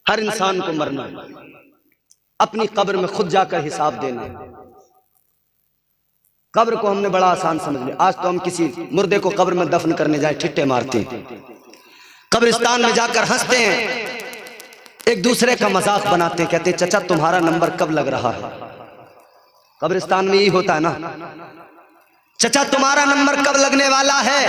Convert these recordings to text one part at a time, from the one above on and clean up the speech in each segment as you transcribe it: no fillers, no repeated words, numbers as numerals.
हर इंसान को मरना है, अपनी कब्र में खुद जाकर हिसाब देना है। कब्र को हमने बड़ा आसान समझ लिया। आज तो हम किसी मुर्दे को कब्र में दफन करने जाए ठिट्ठे मारते हैं, कब्रिस्तान में जाकर हंसते हैं, एक दूसरे का मजाक बनाते हैं, कहते हैं चचा तुम्हारा नंबर कब लग रहा है। कब्रिस्तान में यही होता है ना, चचा तुम्हारा नंबर कब लगने वाला है।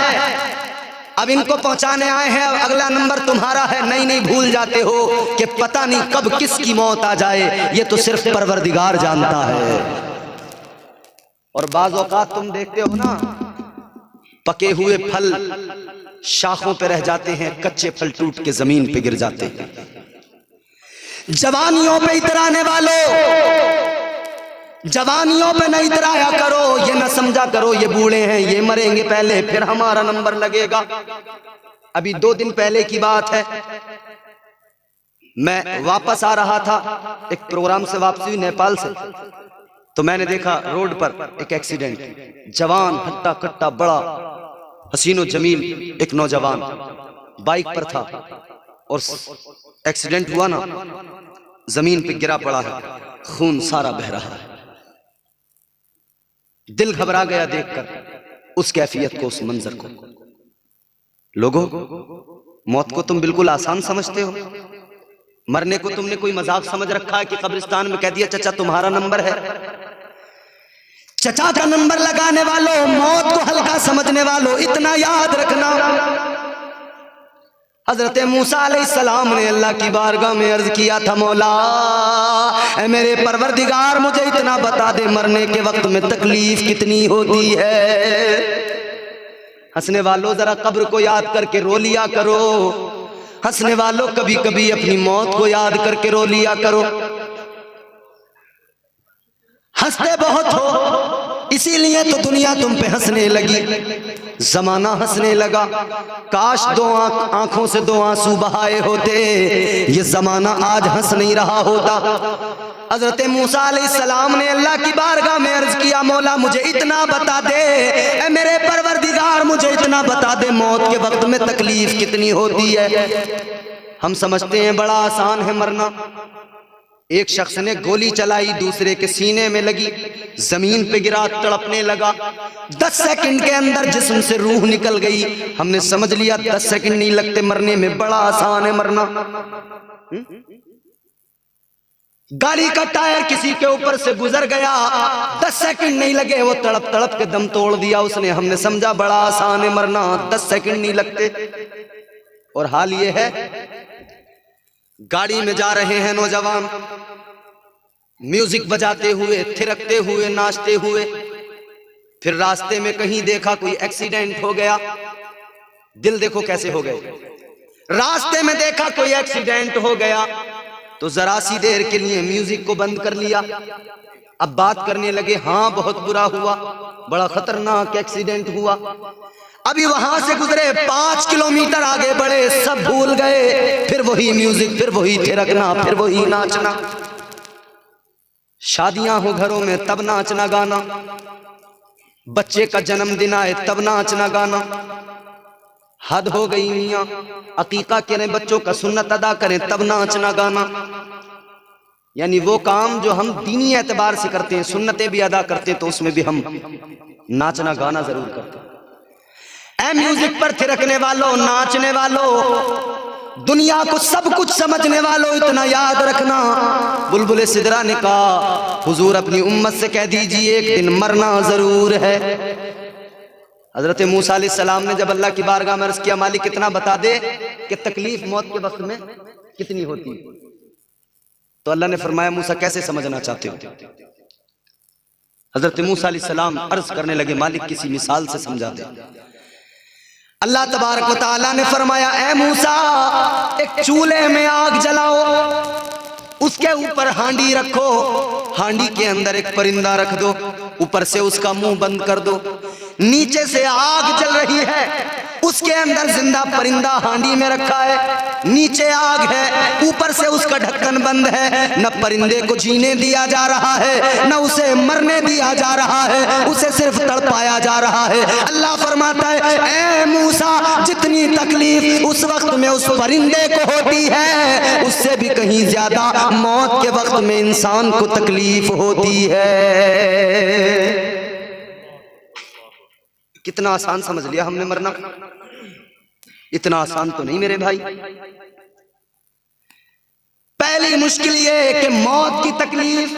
अब इनको पहुंचाने आए हैं, अगला नंबर तुम्हारा है। नहीं नहीं, भूल जाते हो कि पता नहीं कब किसकी मौत आ जाए, ये तो सिर्फ परवरदिगार जानता है। और बाज़ औक़ात तुम देखते हो ना, पके हुए फल शाखों पे रह जाते हैं, कच्चे फल टूट के जमीन पे गिर जाते हैं। जवानियों पे इतराने वालों, जवानियों पे न इतराया करो, ये न समझा करो ये बूढ़े हैं, ये मरेंगे पहले फिर हमारा नंबर लगेगा। अभी 2 दिन पहले की बात है, मैं वापस आ रहा था, एक प्रोग्राम से वापसी हुई नेपाल से, तो मैंने देखा रोड पर एक एक्सीडेंट। जवान हट्टा कट्टा बड़ा हसीनो जमील एक नौजवान बाइक पर था और एक्सीडेंट हुआ ना, जमीन पे गिरा पड़ा है, खून सारा बह रहा है। दिल घबरा गया देखकर उस कैफियत को, उस मंजर को। लोगों, मौत को तुम बिल्कुल आसान समझते हो, मरने को तुमने कोई मजाक समझ रखा है कि कब्रिस्तान में कह दिया चचा तुम्हारा नंबर है। चचा का नंबर लगाने वालों, मौत को हल्का समझने वालों, इतना याद रखना, हजरत मूसा अलैहिस्सलाम ने अल्लाह की बारगाह में अर्ज किया था, मौला ऐ मेरे परवरदिगार मुझे इतना बता दे मरने के वक्त में तकलीफ कितनी होती है। हंसने वालों जरा कब्र को याद करके रो लिया करो, हंसने वालों कभी कभी अपनी मौत को याद करके रो लिया करो। हंसते बहुत हो इसीलिए तो दुनिया तुम पे हंसने लगी, जमाना हंसने लगा। काश 2 आंखों से 2 आंसू बहाए होते, ये जमाना आज हंस नहीं रहा होता। हजरत मूसा अलैहिस्सलाम ने अल्लाह की बारगाह में अर्ज किया, मौला मुझे इतना बता दे, ऐ मेरे परवरदिगार मुझे इतना बता दे मौत के वक्त में तकलीफ कितनी होती है। हम समझते हैं बड़ा आसान है मरना। एक शख्स ने गोली चलाई, दूसरे के सीने में लगी, जमीन पे गिरा, तड़पने लगा। 10 सेकंड के अंदर जिस्म से रूह निकल गई। हमने समझ लिया 10 सेकंड नहीं लगते मरने में, बड़ा आसान है मरना। गाड़ी का टायर किसी के ऊपर से गुजर गया, 10 सेकंड नहीं लगे, वो तड़प तड़प के दम तोड़ दिया उसने। हमने समझा बड़ा आसान है मरना, 10 सेकंड नहीं लगते। और हाल ये है, गाड़ी में जा रहे हैं नौजवान, म्यूजिक बजाते हुए, थिरकते हुए, नाचते हुए, फिर रास्ते में कहीं देखा कोई एक्सीडेंट हो गया। दिल देखो कैसे हो गए। रास्ते में देखा कोई एक्सीडेंट हो गया तो जरा सी देर के लिए म्यूजिक को बंद कर लिया। अब बात करने लगे, हाँ बहुत बुरा हुआ, बड़ा खतरनाक एक्सीडेंट हुआ। अभी वहां से गुजरे, 5 किलोमीटर आगे बढ़े, सब भूल गए। फिर वही म्यूजिक, फिर वही थिरकना, फिर वही नाचना। शादियां हो घरों में तब नाचना गाना, बच्चे का जन्मदिन आए तब नाचना गाना। हद हो गई मियां, अकीका करें बच्चों का, सुन्नत अदा करें तब नाचना गाना। यानी वो काम जो हम दीनी एतबार से करते हैं, सुन्नतें भी अदा करते हैं, तो उसमें भी हम नाचना गाना जरूर करते हैं। ऐ म्यूजिक पर थिरकने वालों, नाचने वालों, दुनिया को सब कुछ समझने वालों, इतना याद रखना, बुलबुल सिदरा ने कहा हुजूर अपनी उम्मत से कह दीजिए एक दिन मरना जरूर है। हजरत मूसा अलैहिस्सलाम ने जब अल्लाह की बारगाह में अर्ज किया, मालिक कितना बता दे कि तकलीफ मौत के वक्त में कितनी होती है, तो अल्लाह ने फरमाया मूसा कैसे समझना चाहते हो। हजरत मूसा अलैहिस्सलाम अर्ज करने लगे, मालिक किसी मिसाल से समझा दे। अल्लाह तबारक व तआला ने फरमाया, ऐ मूसा एक चूल्हे में आग जलाओ, उसके ऊपर हांडी रखो, हांडी के अंदर एक परिंदा रख दो, ऊपर से उसका मुंह बंद कर दो। नीचे से आग जल रही है, उसके अंदर जिंदा परिंदा हांडी में रखा है, नीचे आग है, ऊपर ऊपर से उसका ढक्कन बंद है। न परिंदे को जीने दिया जा रहा है, न उसे मरने दिया जा रहा है, उसे सिर्फ तड़पाया जा रहा है। अल्लाह फरमाता है, ए मूसा, जितनी तकलीफ उस वक्त में उस परिंदे को होती है, उससे भी कहीं ज्यादा मौत के वक्त में इंसान को तकलीफ होती है। कितना आसान समझ लिया हमने मरना, इतना आसान तो नहीं मेरे भाई। पहली मुश्किल ये है कि मौत की तकलीफ।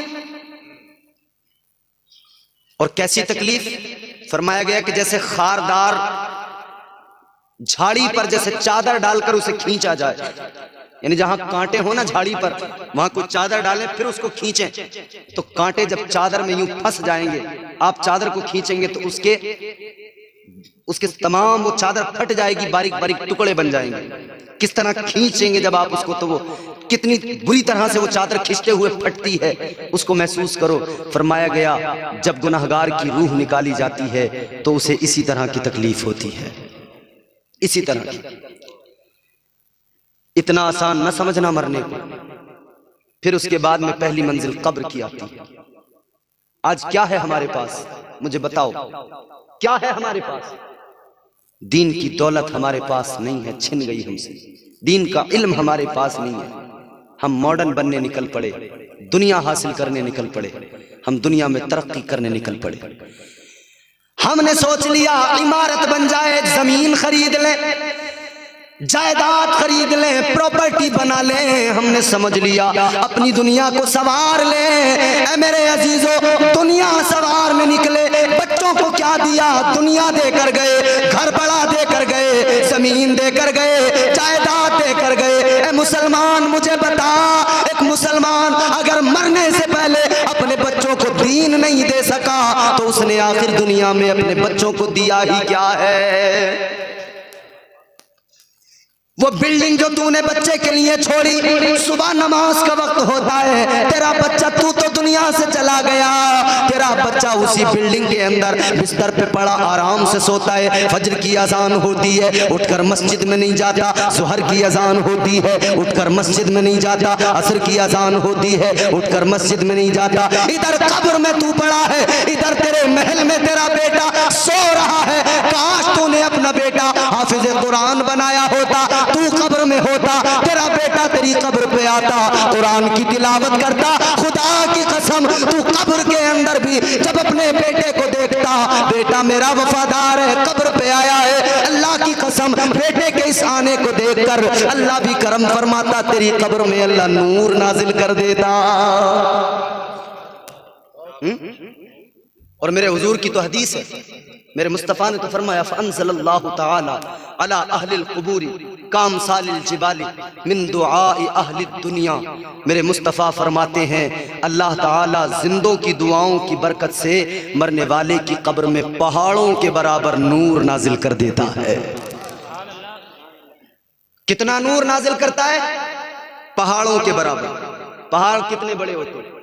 और कैसी तकलीफ? फरमाया गया कि जैसे खारदार झाड़ी पर जैसे चादर डालकर उसे खींचा जाए, यानी जहां कांटे हो ना झाड़ी पर, वहां कुछ चादर डालें फिर उसको खींचें, तो कांटे जब चादर में यूं फंस जाएंगे, आप चादर को खींचेंगे तो उसके तमाम वो चादर फट जाएगी, बारीक बारीक टुकड़े बन जाएंगे। किस तरह खींचेंगे जब आप उसको, तो वो कितनी बुरी तरह से वो चादर खींचते हुए फटती है, उसको महसूस करो। फरमाया गया जब गुनहगार की रूह निकाली जाती है तो उसे इसी तरह की तकलीफ होती है, इसी तरह की। इतना आसान न समझना मरने को। फिर उसके बाद में पहली मंजिल कब्र की आती है। आज क्या है हमारे पास, मुझे बताओ, क्या है हमारे पास? दीन की दौलत हमारे पास नहीं है, छिन गई हमसे। दीन का इल्म हमारे पास नहीं है। हम मॉडर्न बनने निकल पड़े, दुनिया हासिल करने निकल पड़े, हम दुनिया में तरक्की करने निकल पड़े। हमने सोच लिया इमारत बन जाए, जमीन खरीद ले, जायदाद खरीद लें, प्रॉपर्टी बना लें। हमने समझ लिया अपनी दुनिया को सवार ले। मेरे अजीजों, दुनिया सवार में निकले, बच्चों को क्या दिया? दुनिया देकर गए, घर बड़ा देकर गए, जमीन देकर गए, जायदाद देकर गए। मुसलमान मुझे बता, एक मुसलमान अगर मरने से पहले अपने बच्चों को दीन नहीं दे सका तो उसने आखिर दुनिया में अपने बच्चों को दिया ही क्या है? वो बिल्डिंग जो तूने बच्चे के लिए छोड़ी, सुबह नमाज का वक्त होता है, तेरा बच्चा, तू तो दुनिया से चला गया, तेरा बच्चा उसी बिल्डिंग के अंदर बिस्तर पे पड़ा आराम से सोता है। फजर की अजान होती है, उठकर मस्जिद में नहीं जाता। ज़ुहर की अजान होती है, उठकर मस्जिद में नहीं जाता। असर की अजान होती है, उठकर मस्जिद में नहीं जाता। इधर कब्र में तू पड़ा है, इधर तेरे महल में तेरा बेटा सो रहा है। काश तूने अपना बेटा हाफिज कुरान बनाया होता, तू कब्र में होता, तेरा बेटा तेरी कब्र पे आता, कुरान की तिलावत करता। खुदा की कसम, तू कब्र के अंदर भी जब अपने बेटे को देखता, बेटा मेरा वफादार है, कब्र पे आया है, अल्लाह की कसम बेटे के इस आने को देखकर अल्लाह भी करम फरमाता, तेरी कब्र में अल्लाह नूर नाजिल कर देता। और मेरे हुजूर की तो हदीस है, मेरे मुस्तफ़ा ने तो फरमाया, फ़अंज़लल्लाहु तआला अला अहलिल क़ुबूरी कामसालिल जिबाली मिन दुआए अहलिद दुनिया। मेरे मुस्तफ़ा फरमाते हैं, अल्लाह ताला जिंदों की दुआओं की बरकत से मरने वाले की कब्र में पहाड़ों के बराबर नूर नाजिल कर देता है। कितना नूर नाजिल करता है? पहाड़ों के बराबर। पहाड़ कितने बड़े होते हैं?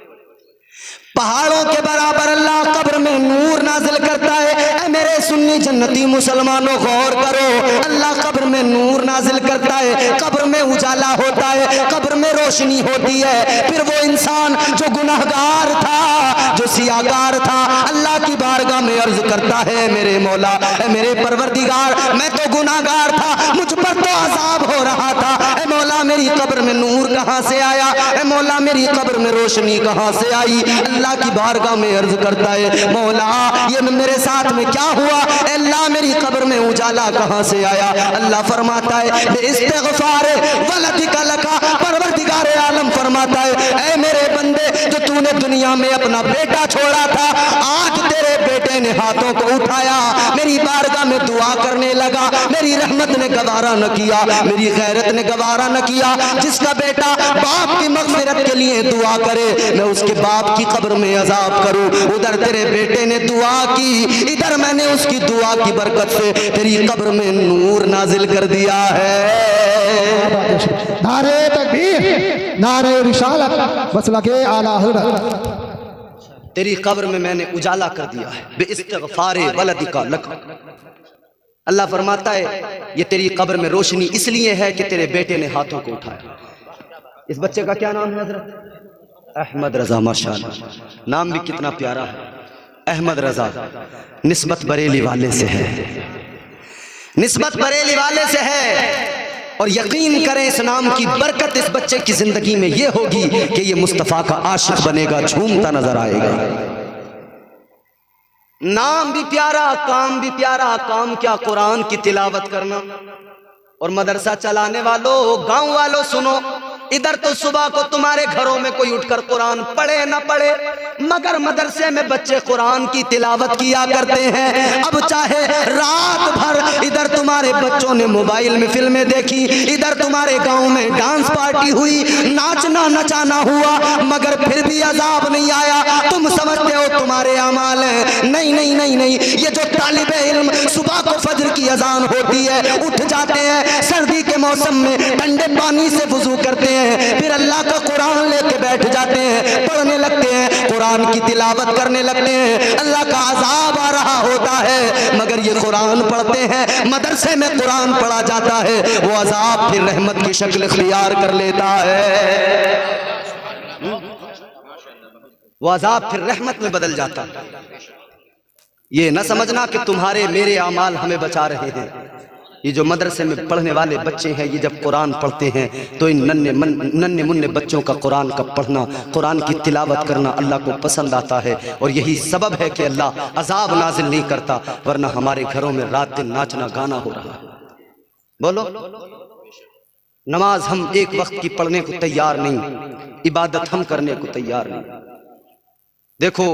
पहाड़ों के बराबर अल्लाह कब्र में नूर नाजिल करता है। ऐ मेरे सुन्नी जन्नती मुसलमानों, गौर करो, अल्लाह कब्र में नूर नाजिल करता है, कब्र में उजाला होता है, कब्र में रोशनी होती है। फिर वो इंसान जो गुनाहगार था, जो सियागार था, अल्लाह की बारगाह में अर्ज करता है, मेरे मौला, मेरे परवरदिगार, मैं तो गुनाहगार था, मुझ पर तो अजाब हो रहा था, ऐ मौला मेरी कब्र में नूर कहां से आया? ऐ मौला मेरी कब्र में रोशनी कहां से आई? अल्लाह की बारगाह में अर्ज करता है, मौला ये मेरे साथ में क्या हुआ? अल्लाह मेरी कब्र में उजाला कहां से आया? अल्लाह फरमाता है, इस्तिग़फ़ार वलदिका लका, परवरदिगार आलम फरमाता है, ऐ मेरे बंदे, जो तूने दुनिया में अपना बेटा छोड़ा था, आज तेरे बेटे ने हाथों को उठाया, मेरी बारगाह में दुआ करने लगा, मेरी रहमत ने गवारा न किया, मेरी गैरत ने गवारा न किया। जिसका बेटा बाप की मग़फ़िरत के लिए दुआ करे, मैं उसके बाप की कब्र में अजाब करूं। उधर तेरे बेटे ने दुआ की, इधर मैंने उसकी दुआ की बरकत से तेरी कब्र में नूर नाजिल कर दिया है। नारे तकबीर, नारे रिसालत, मसलके आला हज़रत। तेरी कब्र में मैंने उजाला कर दिया है, बिइस्तिग़फ़ार वलदिका लक। अल्लाह फरमाता है, ये तेरी कब्र में रोशनी इसलिए है कि तेरे बेटे ने हाथों को उठाया। इस बच्चे का क्या नाम है हजरत? अहमद रजा। माशाअल्लाह, नाम भी कितना प्यारा है, अहमद रजा। निस्बत बरेली वाले से है, निस्बत बरेली वाले से है। और यकीन करें इस नाम की बरकत इस बच्चे की जिंदगी में ये होगी कि ये मुस्तफ़ा का आशिक बनेगा, झूमता नजर आएगा। नाम भी प्यारा, काम भी प्यारा। काम क्या? कुरान की तिलावत करना। और मदरसा चलाने वालों, गांव वालों सुनो, इधर तो सुबह को तुम्हारे घरों में कोई उठकर कुरान पढ़े न पढ़े, मगर मदरसे में बच्चे कुरान की तिलावत किया करते हैं। अब चाहे रात भर इधर तुम्हारे बच्चों ने मोबाइल में फिल्में देखी, इधर तुम्हारे गांव में डांस पार्टी हुई, नाचना नचाना हुआ, मगर फिर भी अजाब नहीं आया। तुम समझते हो तुम्हारे अमाल हैं। नहीं नहीं नहीं नहीं, ये जो तालिबे इल्म सुबह को फजर की अजान होती है, उठ जाते हैं, सर्दी के मौसम में ठंडे पानी से वुजू करते हैं, फिर अल्लाह का कुरान लेके बैठ जाते हैं, पढ़ने लगते हैं, कुरान की तिलावत करने लगते हैं। अल्लाह का अजाब आ रहा होता है, मगर ये कुरान पढ़ते हैं, मदरसे में कुरान पढ़ा जाता है, वो अजाब फिर रहमत की शक्ल इख्तियार कर लेता है, वो अजाब फिर रहमत में बदल जाता है। ये न समझना कि तुम्हारे मेरे अमाल हमें बचा रहे हैं। ये जो मदरसे में पढ़ने वाले बच्चे हैं, ये जब कुरान पढ़ते हैं तो इन नन्हे मुन्ने बच्चों का कुरान का पढ़ना, कुरान की तिलावत करना अल्लाह को पसंद आता है। और यही सबब है कि अल्लाह अजाब नाजिल नहीं करता, वरना हमारे घरों में रात दिन नाचना गाना हो रहा है। बोलो, नमाज हम एक वक्त की पढ़ने को तैयार नहीं, इबादत हम करने को तैयार नहीं। देखो,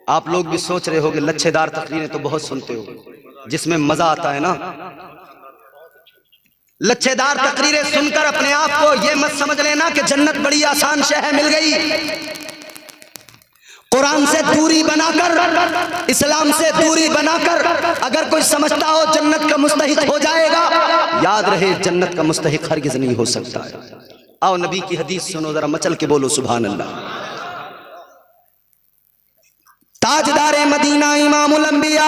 आप लोग भी सोच रहे होगे लच्छेदार तकरीरें तो बहुत सुनते हो, जिसमें मजा आता है ना। लच्छेदार तकरीरें सुनकर अपने आप को यह मत समझ लेना कि जन्नत बड़ी आसान शह मिल गई। कुरान से दूरी बनाकर, इस्लाम से दूरी बनाकर अगर कोई समझता हो जन्नत का मुस्तहिक हो जाएगा, याद रहे जन्नत का मुस्तहिक हरगिज़ नहीं हो सकता है। आओ नबी की हदीस सुनो, जरा मचल के बोलो सुभान अल्लाह। ताजदारे मदीना इमामुल अंबिया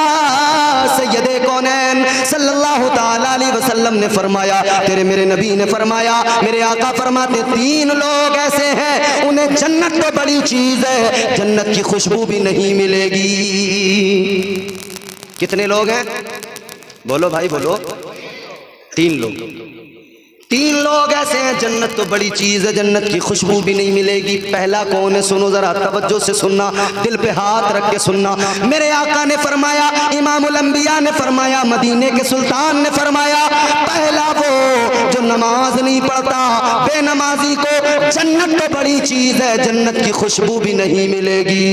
सैयदे कौनैन सल्लल्लाहु ताला अलैहि वसल्लम ने फरमाया, तेरे मेरे नबी ने फरमाया, मेरे आका फरमाते, 3 लोग ऐसे हैं उन्हें जन्नत तो बड़ी चीज है, जन्नत की खुशबू भी नहीं मिलेगी। कितने लोग हैं? बोलो भाई बोलो। 3 लोग। 3 लोग ऐसे हैं, जन्नत तो बड़ी चीज है, जन्नत की खुशबू भी नहीं मिलेगी। पहला कौन है? सुनो जरा, तवज्जो से सुनना, दिल पे हाथ रख के सुनना। मेरे आका ने फरमाया, इमामुल अंबिया ने फरमाया, मदीने के सुल्तान ने फरमाया, पहला वो जो नमाज नहीं पढ़ता, बेनमाजी को जन्नत तो बड़ी चीज है, जन्नत की खुशबू भी नहीं मिलेगी।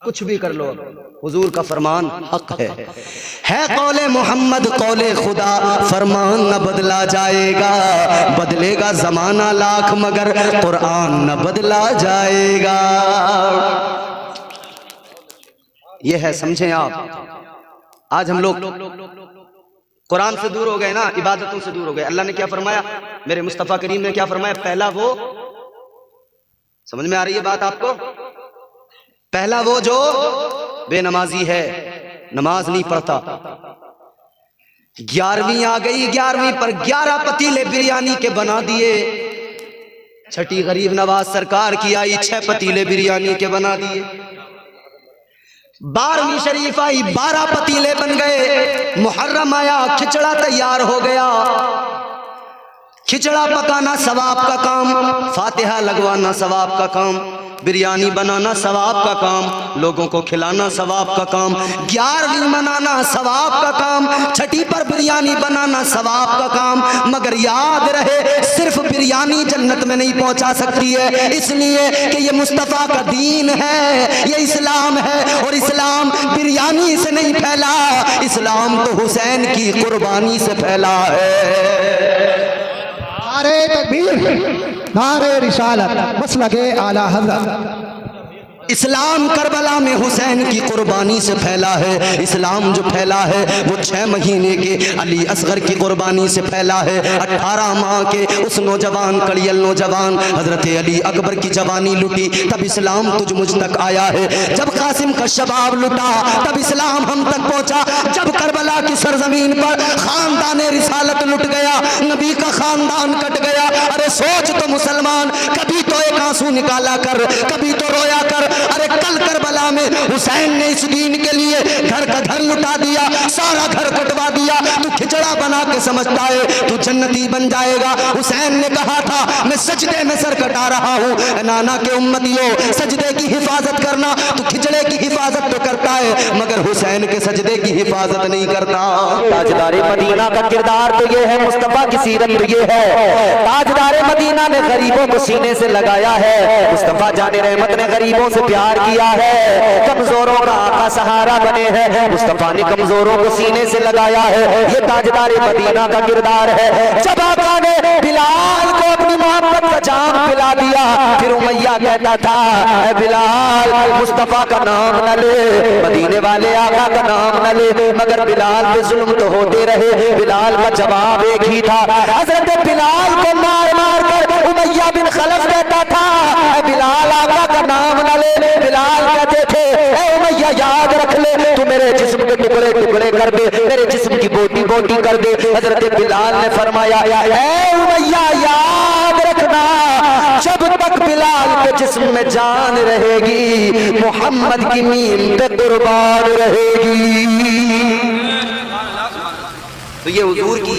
कुछ भी कर लो, हुजूर का फरमान हक है कौले मोहम्मद कौले खुदा, फरमान न बदला जाएगा, बदलेगा जमाना लाख मगर कुरान न बदला जाएगा। ये है, समझें आप। आज हम लोग कुरान से दूर हो गए ना, इबादतों से दूर हो गए। अल्लाह ने क्या फरमाया? मेरे मुस्तफ़ा करीम ने क्या फरमाया? पहला वो, समझ में आ रही है बात आपको? पहला वो जो बेनमाजी है, नमाज नहीं पढ़ता। 11वीं आ गई, 11वीं पर 11 पतीले बिरयानी के बना दिए। छठी गरीब नवाज सरकार की आई, 6 पतीले बिरयानी के बना दिए। 12वीं शरीफ आई, 12 पतीले बन गए। मुहर्रम आया, खिचड़ा तैयार हो गया। खिचड़ा पकाना सवाब का काम, फातिहा लगवाना सवाब का काम, बिरयानी बनाना सवाब का काम, लोगों को खिलाना सवाब का काम, 11वीं मनाना सवाब का काम, छठी पर बिरयानी बनाना सवाब का काम। मगर याद रहे, सिर्फ बिरयानी जन्नत में नहीं पहुंचा सकती है, इसलिए कि ये मुस्तफ़ा का दीन है, ये इस्लाम है। और इस्लाम बिरयानी से नहीं फैला, इस्लाम तो हुसैन की कुर्बानी से फैला है। नारे तकबीर, नारे रिसालत, मसलके आला हज़रत। इस्लाम करबला में हुसैन की कुर्बानी से फैला है। इस्लाम जो फैला है वो 6 महीने के अली असगर की कुर्बानी से फैला है। 18 माह के उस नौजवान कड़ियल नौजवान हजरत अली अकबर की जवानी लुटी, तब इस्लाम तुझ मुझ तक आया है। जब कासिम का शबाब लुटा तब इस्लाम हम तक पहुंचा। जब करबला की सरजमीन पर खानदान रिसालत लुट गया, नबी का खानदान कट गया। अरे सोच तो मुसलमान, कभी तो एक आंसू निकाला कर, कभी तो रोया कर। अरे कल करबला में हुसैन ने इस दीन के लिए घर का घर लुटा दिया, सारा घर कटवा दिया। तू खिचड़ा बना के समझता है तू जन्नती बन जाएगा। हुसैन ने कहा था मैं सजदे में सर कटा रहा हूँ, नाना के उम्मतियों सजदे की हिफाजत करना। तू खिचड़े की हिफाजत तो करता है मगर हुसैन के सजदे की हिफाजत नहीं करता। ताजदारे मदीना का किरदार तो ये है, मुस्तफा की सीरत तो ये है। ताजदारे मदीना ने गरीबों को सीने से लगाया है। मुस्तफा जाने रहमत ने गरीबों से प्यार किया है। कमजोरों का आका सहारा बने हैं। मुस्तफा ने कमजोरों को सीने से लगाया है। ये ताजदारे मदीना का किरदार है। जब आका ने बिलाल को अपनी मोहब्बत का जाम पिला दिया, फिर उमैया कहता था ऐ बिलाल मुस्तफा का नाम न ले, मदीने वाले आका का नाम न ले। मगर बिलाल पे जुल्म तो होते रहे। बिलाल का जवाब एक ही था। हजरत बिलाल को मार मार कर उमैया बिन खलफ कहता था ऐ बिलाल आका का नाम न ले। बिलाल कहते थे ऐ उमैया याद रख ले, तू मेरे जिस्म के टुकड़े टुकड़े कर दे, मेरे जिस्म की बोटी बोटी कर दे। हजरत बिलाल ने फरमाया ऐ उमैया याद रखना, जब तक बिलाल के जिस्म में जान रहेगी मोहम्मद की मीम पे कुर्बान रहेगी। तो ये हुजूर की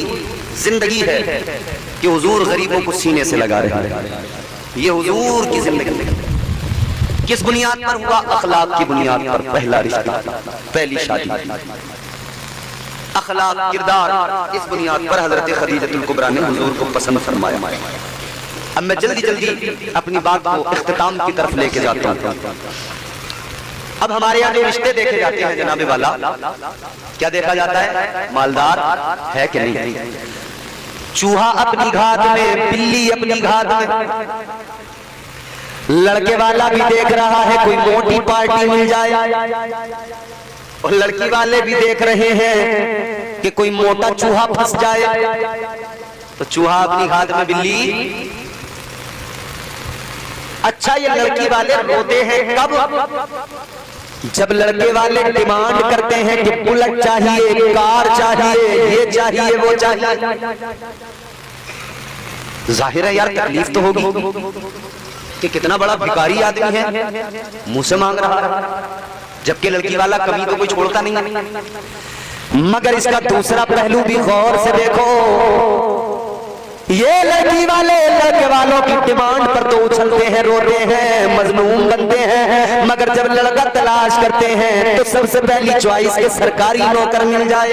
जिंदगी है कि हुजूर गरीबों को सीने से लगा रहे हैं। ये हुजूर की जिंदगी किस बुनियाद पर हुआ? अखलाक की बुनियाद पर। पहला रिश्ता, पहली शादी, अखलाक किरदार, इस बुनियाद पर हजरत खदीजतुल कुबरा ने हुजूर को पसंद फरमाया। अब मैं जल्दी जल्दी अपनी बात को इख्तिताम की तरफ लेके जाता हूँ। अब हमारे यहाँ जो रिश्ते देखे जाते हैं जनाबे वाला, क्या देखा जाता है? मालदार है कि नहीं, चूहा अपनी घात में, बिल्ली अपनी घात में। लड़के वाला भी देख रहा है कोई मोटी पार्टी मिल जाए, और लड़की वाले भी देख रहे हैं कि कोई मोटा चूहा फंस जाए। तो चूहा अपनी घात में, बिल्ली। अच्छा, ये लड़की वाले रोते हैं कब? जब लड़के वाले डिमांड करते हैं कि बुलेट चाहिए, कार चाहिए, ये चाहिए, वो चाहिए। जाहिर है यार तकलीफ तो होगी कि कितना बड़ा भिखारी आदमी है, मुंह से मांग रहा है, जबकि लड़की वाला कभी तो कोई छोड़ता नहीं है। मगर इसका दूसरा पहलू भी गौर से देखो। ये लड़की वाले लड़के वालों की डिमांड पर तो उछलते हैं, रोते हैं, मजलूम बनते हैं। मगर जब लड़का तलाश करते हैं तो सबसे पहली चॉइस के सरकारी नौकर मिल जाए।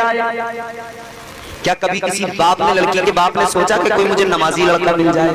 क्या कभी किसी बाप ने, लड़की के बाप ने सोचा कि कोई मुझे नमाजी लड़का मिल जाए,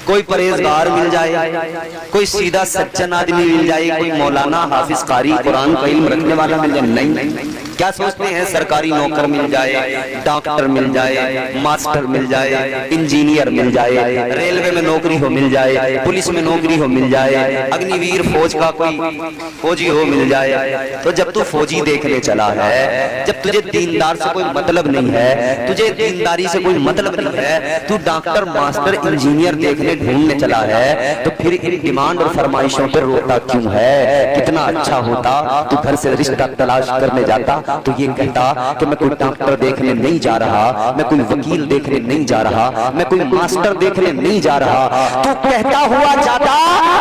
कोई परहेजगार मिल जाए, कोई सीधा सज्जन आदमी मिल जाए, कोई मौलाना हाफिज कारी कुरान का इल्म रखने वाला मिल जाए? नहीं। क्या सोचते हैं? सरकारी नौकर मिल जाए, डॉक्टर मिल जाए, मास्टर मिल जाए, इंजीनियर मिल जाए, रेलवे में नौकरी हो मिल जाए, पुलिस में नौकरी हो मिल जाए, अग्निवीर फौज का कोई फौजी हो मिल जाए। तो जब तू फौजी देखने चला है, जब तुझे दीनदार से कोई मतलब नहीं है, तुझे दीनदारी से कोई मतलब नहीं है, तू डॉक्टर मास्टर इंजीनियर देखने ढूंढने चला है, तो फिर इन डिमांड और फरमाइशों पर रोता क्यों है? कितना अच्छा होता तू घर से रिश्ता तलाश करने जाता तो ये कहता कि मैं कोई डॉक्टर देखने नहीं जा रहा, मैं कोई वकील देखने नहीं जा रहा, मैं कोई मास्टर देखने नहीं जा रहा। तू कहता हुआ जाता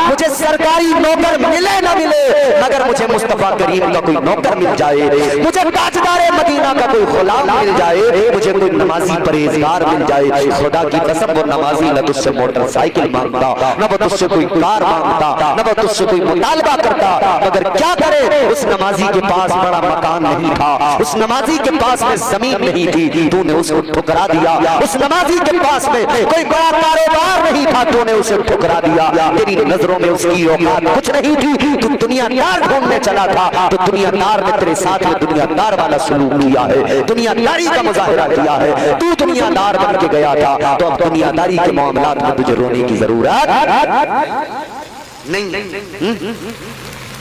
मुझे सरकारी नौकर मिले ना मिले, मगर मुझे मुस्तफा करीम का कोई नौकर मिल जाए, मुझे ताजदारे मदीना का कोई गुलाम मिल जाए, मुझे कोई नमाजी परहेजगार मिल जाए। खुदा की कसम वो नमाजी न तुझसे मोटरसाइकिल मांगता, न वो तुझसे कोई कार मांगता, न वो तुझसे कोई मुतालबा करता, मगर क्या करे, उस नमाजी के पास बड़ा मकान नहीं था, उस नमाजी के पास में जमीन नहीं थी, तूने उसको ठुकरा दिया। उस नमाजी के पास में कोई बड़ा कारोबार नहीं था, तूने उसे ठुकरा दिया। तेरी नजरों में उसकी औकात कुछ नहीं थी, तू दुनियादार ढूंढने चला था, तो दुनियादार ने तेरे साथ में दुनियादार वाला सलूक किया है, दुनियादारी का मुजाहिरा किया है। तू दुनियादार बन के गया था, तो अब दुनियादारी के मामलात में तुझे रोने की जरूरत नहीं,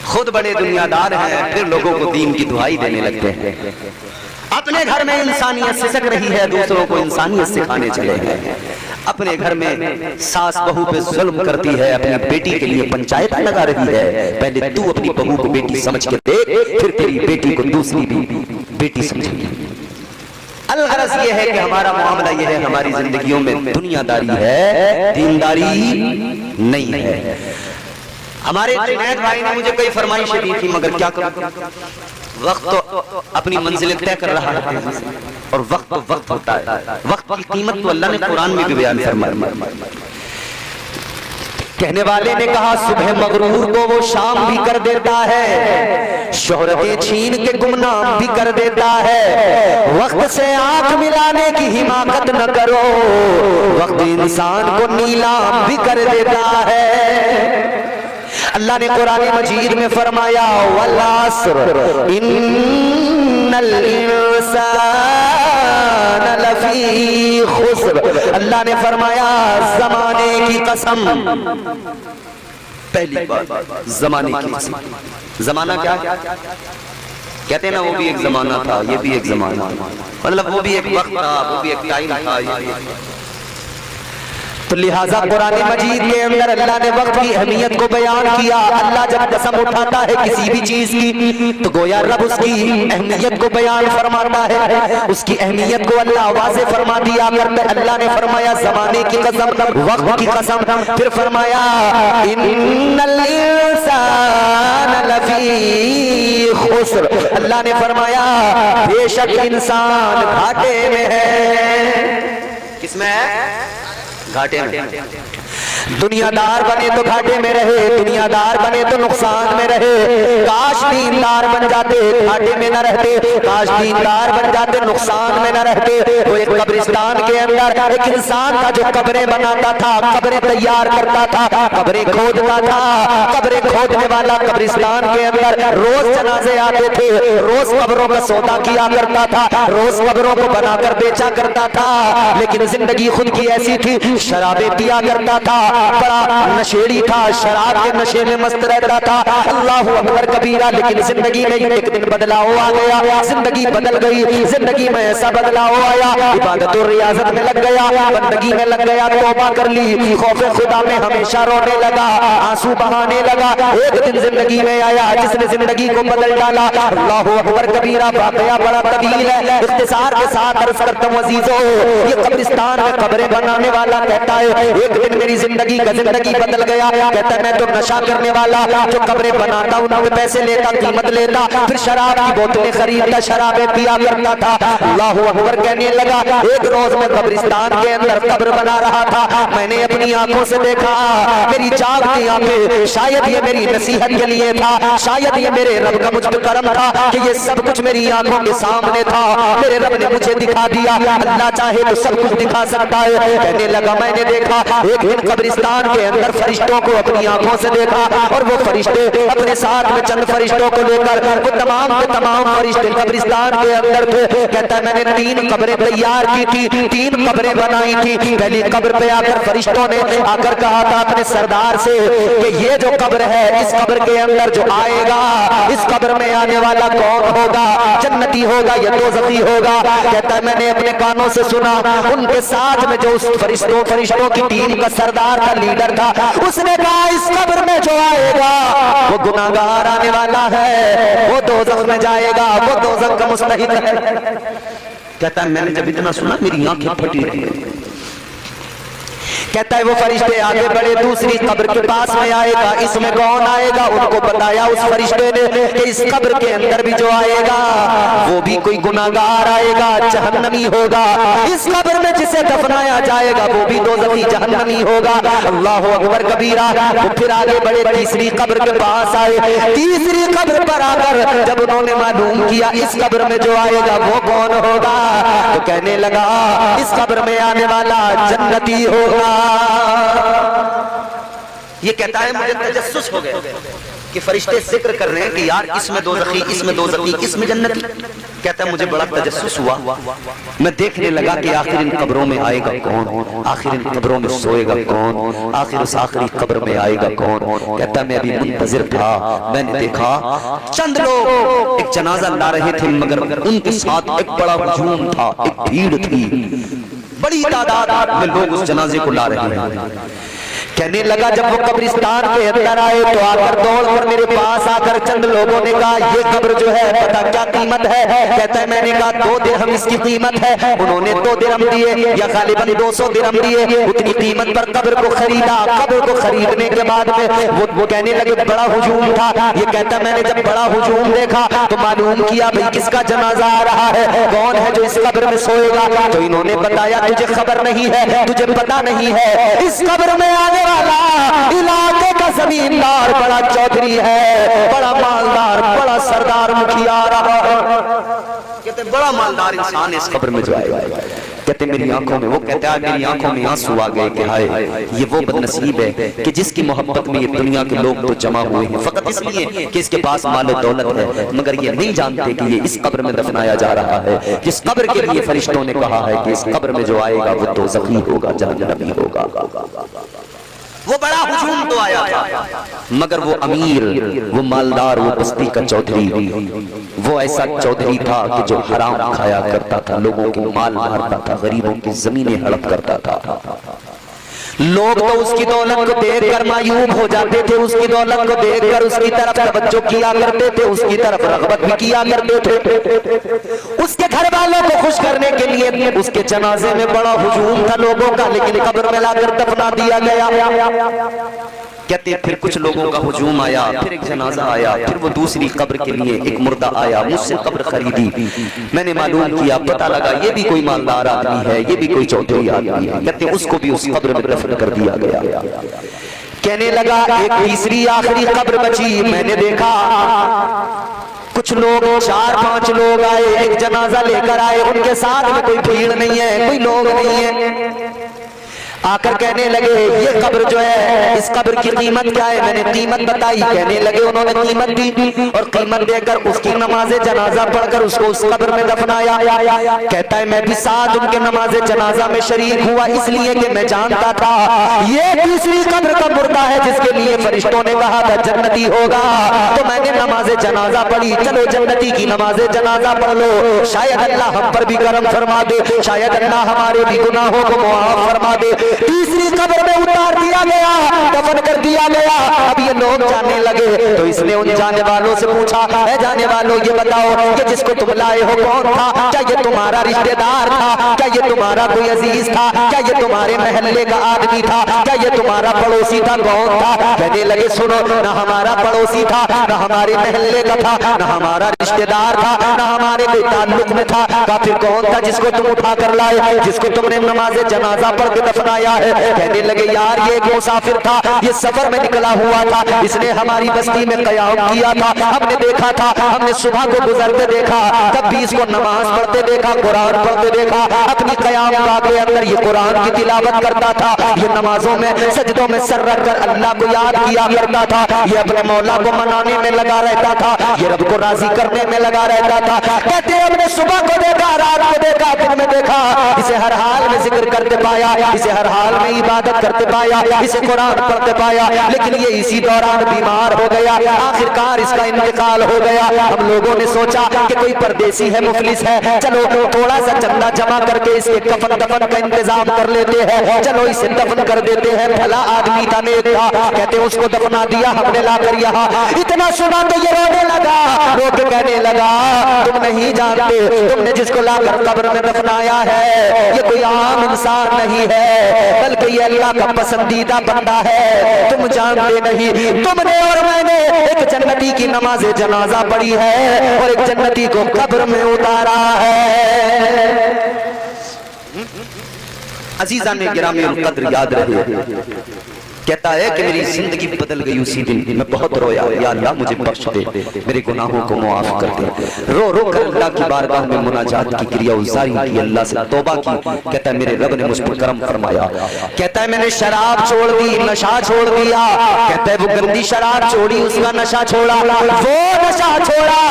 खुद बड़े दुनियादार हैं, फिर लोगों को दीन की दुहाई देने लगते हैं। अपने घर में इंसानियत सिसक रही है, दूसरों को इंसानियत सिखाने चले हैं। अपने घर में सास बहू पे जुल्म करती है, अपनी बेटी के लिए पंचायत लगा रही है। पहले तू अपनी बहू को बेटी समझ के देख, फिर तेरी बेटी को दूसरी भी बेटी समझेगी। अलगरज ये है कि हमारा मामला ये है, हमारी जिंदगियों में दुनियादारी है, दीनदारी नहीं है। हमारे जुनैद भाई ने मुझे कई फरमाइशें दी थी, मगर क्या करूं, वक्त तो अपनी मंजिलें तय कर रहा है और वक्त तो वक्त होता है। वक्त की कीमत तो अल्लाह ने कुरान में भी बयान फरमाई। कहने वाले ने कहा सुबह मगरूर को वो शाम भी कर देता है, शोहरतें छीन के गुमनाम भी कर देता है। वक्त से आंख मिलाने की हिमाकत न करो, वक्त इंसान को नीलाम भी कर देता है। अल्लाह ने कुरान मजीद में फरमाया वल अस्र इन्नल इंसान लफी खुस्र। अल्लाह ने फरमाया जमाने की कसम, पहली बात जमाने की कसम। जमाना क्या कहते हैं ना, वो भी एक जमाना था, ये भी एक जमाना, मतलब वो भी एक वक्त था, वो भी एक टाइम था। तो लिहाजा कुरान मजीद के अंदर अल्लाह ने वक्त की अहमियत को बयान किया। अल्लाह जब कसम उठाता है किसी भी चीज की, तो गोया रब उसकी अहमियत को बयान फरमाता है, उसकी अहमियत को अल्लाह वाज़े फरमा दिया करते। अल्लाह ने फरमाया जमाने की कसम, वक्त की कसम, फिर फरमाया इन्नल इंसान लफी खुस्र। अल्लाह ने फरमाया बेशक इंसान घाटे में है। किसमें है? घाटे में। दुनियादार बने तो घाटे में रहे, दुनियादार बने तो नुकसान में रहे। काश दीनदार बन जाते घाटे में न रहते, काश दीनदार बन जाते नुकसान में न रहते। वो एक कब्रिस्तान के अंदर एक इंसान था जो कब्रें बनाता था, कब्रें तैयार करता था, कब्रें खोदता था। कब्रें खोदने वाला कब्रिस्तान के अंदर रोज जनाजे आते थे, रोज कब्रों का सौदा किया करता था, रोज कब्रों को बनाकर बेचा करता था। लेकिन जिंदगी खुद की ऐसी थी, शराबें पिया करता था, बड़ा नशेड़ी था, शराब के नशे में मस्त रहता था। अल्लाह अकबर कबीरा। लेकिन जिंदगी में एक दिन बदलाव आ गया, जिंदगी बदल गई, जिंदगी में ऐसा बदलाव आया, इबादत और रियाजत में लग गया, बंदगी में लग गया, तौबा कर ली, खौफे खुदा में हमेशा रोने लगा, आंसू बहाने लगा। एक दिन जिंदगी में आया जिसने जिंदगी को बदल डाला। अल्लाह अकबर कबीरा। वाकया बड़ा तवील है, इख्तिसार के साथ अर्ज करता हूं अजीजों, ये कब्रिस्तान में कब्रें बनाने वाला कहता है एक दिन मेरी जिंदगी का जिंदगी बदल गया। कहता है मैं तो नशा करने वाला जो कब्रें बनाता उनके पैसे लेता, कीमत लेता, फिर शराब की बोतलें खरीदता, शराबें पिया करता था। अल्लाहु अकबर कहने लगा एक रोज मैं कब्रिस्तान के अंदर कब्र बना रहा था, मैंने अपनी आंखों से देखा, मेरी जागती आंखें, शायद ये मेरी नसीहत के लिए था, शायद ये मेरे रब का मुझ पर करम था कि ये सब कुछ मेरी आंखों के सामने था, मेरे रब ने मुझे दिखा दिया। अल्लाह चाहे तो सब कुछ दिखा सकता है। कहने लगा मैंने देखा एक दिन कब्रिस्तान के अंदर फरिश्तों को अपनी आंखों से देखा, और वो फरिश्ते अपने साथ में चंद फरिश्तों को लेकर वो तमाम के तमाम फरिश्ते कब्रिस्तान के अंदर थे। कहता है मैंने 3 कब्रें तैयार की थी, 3 कब्रें बनाई थी। पहली कब्र पे आकर फरिश्तों ने आकर कहा था अपने सरदार से कि ये जो कब्र है, इस कब्र के अंदर जो आएगा, इस कब्र में आने वाला कौन होगा, जन्नती होगा या दोज़खी होगा। कहता है मैंने अपने कानों से सुना, उनके साथ में जो उस फरिश्तों की टीम का सरदार था, लीडर था, उसने कहा इस कब्र में जो आएगा वो गुनाहगार आने वाला है, वो दोज़ख में जाएगा, वो दोज़ख का मुस्तहिक है। कहता है मैंने जब इतना सुना मेरी आंखें फटी रही। कहता है वो फरिश्ते आगे बढ़े, दूसरी कब्र के पास में आएगा, इसमें कौन आएगा, उनको बताया उस फरिश्ते ने कि इस कब्र के अंदर भी जो आएगा वो भी कोई गुनाहगार आएगा, जहन्नमी होगा। इस कब्र में जिसे दफनाया जाएगा वो भी दोज़खी जहन्नमी होगा। अल्लाह अकबर कबीरा। वो फिर आगे बढ़े, तीसरी कब्र के पास आए, तीसरी कब्र पर आकर जब उन्होंने मालूम किया इस कब्र में जो आएगा वो कौन होगा, तो कहने लगा इस कब्र में आने वाला जन्नती होगा। ये कहता है मुझे तजस्सुस हो गया, कि फरिश्ते जिक्र कर रहे हैं कि यार इसमें दोज़खी, इसमें दोज़खी, इसमें जन्नती। कहता है मुझे बड़ा तजस्सुस हुआ, मैं देखने लगा कि आखिर इन कब्रों में आएगा कौन, आखिर इन कब्रों में सोएगा कौन, आखिर उस आखिरी कब्र में आएगा कौन। कहता मैं अभी मुंतजिर था, मैंने देखा चंद लोग एक जनाजा ला रहे थे, मगर उनके साथ एक बड़ा हुजूम था, एक भीड़ थी, बड़ी तादाद में लोग उस जनाजे को ला रहे हैं। कहने लगा जब वो कब्रिस्तान के अंदर आए तो आकर दौड़कर मेरे पास आकर चंद लोगों ने कहा ये कब्र जो है पता क्या कीमत है। कहता है मैंने कहा 2 दिरहम इसकी कीमत है। उन्होंने 2 दिरहम दिए या गालिबन 200 दिरहम दिए, उतनी कीमत पर कब्र को खरीदा। कब्र को खरीदने के बाद में वो कहने लगे बड़ा हुजूम था। ये कहता मैंने जब बड़ा हुजूम देखा तो मालूम किया भाई किसका जनाजा आ रहा है, कौन है जो इस कब्र में सोएगा। तो इन्होंने बताया तुझे खबर नहीं है, तुझे पता नहीं है, इस कब्र में आने वाला इलाके का जमींदार बड़ा चौधरी है, बड़ा मालदार, बड़ा सरदार मुखिया रहा। कहते बड़ा मालदार इंसान इस कब्र में जो आएगा। कहते मेरी आंखों में, वो कहता है मेरी आंखों में आंसू आ गए कि हाय ये वो बदनसीब है कि जिसकी मोहब्बत में ये दुनिया के लोग तो जमा हुए हैं फकत इसलिए कि इसके पास माल दौलत है, मगर ये नहीं जानते कि ये इस कब्र में दफनाया जा रहा है, जिस कब्र के लिए फरिश्तों ने कहा है कि इस कब्र में जो आएगा वो दोज़खी होगा, जहन्नमी होगा। वो बड़ा हुजूम तो आया था, मगर वो अमीर, वो मालदार, वो बस्ती का चौधरी, वो ऐसा चौधरी था कि जो हराम खाया करता था, लोगों के माल मारता था, गरीबों की जमीनें हड़प करता था। लोग तो उसकी दौलत को देखकर मायूब हो जाते थे, उसकी दौलत को देखकर उसकी तरफ तवज्जो किया करते थे, उसकी तरफ रग़बत भी किया करते थे। उसके घर वालों को खुश करने के लिए उसके जनाजे में बड़ा हुजूम था लोगों का, लेकिन कब्र में लाकर दफना दिया गया। कहते फिर कुछ लोगों का हुजूम आया, फिर एक जनाजा आया, फिर वो दूसरी कब्र के लिए एक मुर्दा आया, मुझसे कब्र खरीदी। मैंने मालूम किया, पता लगा ये भी कोई मालदार आदमी है, ये भी कोई चौधरी आदमी है। कहते उसको भी उस कब्र में दफन कर दिया गया। कहने लगा एक तीसरी आखिरी कब्र बची, मैंने देखा कुछ लोग 4-5 लोग आए, एक जनाजा लेकर आए, उनके साथ में कोई भीड़ नहीं है, कोई लोग नहीं है। आकर कहने लगे ये कब्र जो है इस कब्र की कीमत क्या है। मैंने कीमत बताई, कहने लगे उन्होंने कीमत दी और कीमत देकर उसकी नमाज़े जनाजा पढ़कर उसको उस कब्र में दफनाया। कहता है मैं भी साथ उनके नमाज़े जनाजा में शरीक हुआ, इसलिए कि मैं जानता था ये तीसरी कब्र का मुर्दा है जिसके लिए फरिश्तों ने कहा था जन्नती होगा। तो मैंने नमाज़े जनाजा पढ़ी, चलो जन्नती की नमाज़े जनाजा पढ़ लो, शायद अल्लाह हम पर भी करम फरमा दे, शायद अल्लाह हमारे भी गुनाहों को मुआफ फरमा दे। तीसरी कब्र में उतार दिया गया, दफन कर दिया गया। अब ये लोग जाने लगे तो इसने उन जाने वालों से पूछा, है जाने वालों ये बताओ कि जिसको तुम लाए हो कौन था? क्या ये तुम्हारा रिश्तेदार था? क्या ये तुम्हारा कोई अजीज था? क्या ये तुम्हारे महल्ले का आदमी था? क्या ये तुम्हारा पड़ोसी था? कौन था? कहने लगे सुनो, ना हमारा पड़ोसी था, ना हमारे महल्ले का था, ना हमारा रिश्तेदार था, ना हमारे कोई ताल्लुक में था। फिर कौन था जिसको तुम उठा कर लाए, जिसको तुमने नमाज़े जनाजा पढ़ के दफनाया है? कहने लगे यार ये एक मुसाफिर था, ये सफर में निकला हुआ था, इसने हमारी बस्ती में कयाम किया था, हमने देखा था, हमने सुबह को गुजरते देखा, तब भी इसको नमाज पढ़ते देखा, कुरान पढ़ते देखा, अपनी कयाम गाह के अंदर ये कुरान की तिलावत करता था, ये नमाजों में सजदों में सर रख कर अल्लाह को याद किया करता था, ये अपने मौला को मनाने में लगा रहता था, ये रब को राजी करने में लगा रहता था। कहते हैं हमने सुबह को देखा, रात को देखा, दिन में देखा, इसे हर हाल में जिक्र करते पाया, इसे हर हाल में इबादत करते पाया, इसे कुरान पढ़ते पाया, लेकिन ये इसी दौरान बीमार हो गया, आखिरकार इसका इंतकाल हो गया। हम लोगों ने सोचा कि कोई परदेसी है, मुफलिस है, चलो थोड़ा सा चंदा जमा करके इसके कफन दफन का इंतजाम कर लेते हैं, चलो इसे दफन कर देते हैं, भला आदमी था, नेक था। कहते उसको दफना दिया हमने लाकर यहाँ। इतना सुना तो ये रोने लगा, रो के कहने लगा तुम नहीं जानते, तुमने जिसको लाकर कब्र में दफनाया है ये कोई आम इंसान नहीं है, बल्कि ये अल्लाह का पसंदीदा बंदा है। तुम जानते नहीं, तुमने और मैंने एक जन्नती की नमाज़े जनाजा पढ़ी है और एक जन्नती को कब्र में उतारा है। अजीज़ान गिरामी कद्र याद रहे कहता है कि मेरी जिंदगी बदल गई उसी दिन। मैं बहुत रोया, या अल्लाह मुझे बख्श दे, मेरे गुनाहों को मुआफ कर दे। रो रो कर अल्लाह की बारगाह में मुनाजात की, क्रिया उजारी की, अल्लाह से तौबा की। कहता है मेरे रब ने मुझ पर करम फरमाया। कहता है मैंने शराब छोड़ दी, नशा छोड़ दिया। कहता है वो गंदी शराब छोड़ी, उसका नशा छोड़ा, वो नशा छोड़ा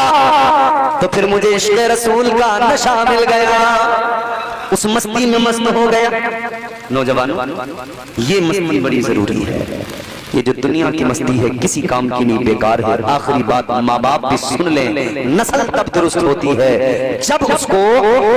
तो फिर मुझे इश्क़ रसूल का नशा मिल गया, उस मस्ती में मस्त हो गया। नौजवान, ये मस्ती बड़ी जरूरी है। ये जो दुनिया की मस्ती है किसी काम की नहीं, बेकार है। आखिरी बात माँ बाप भी सुन लें, नस्ल तब दुरुस्त होती है जब उसको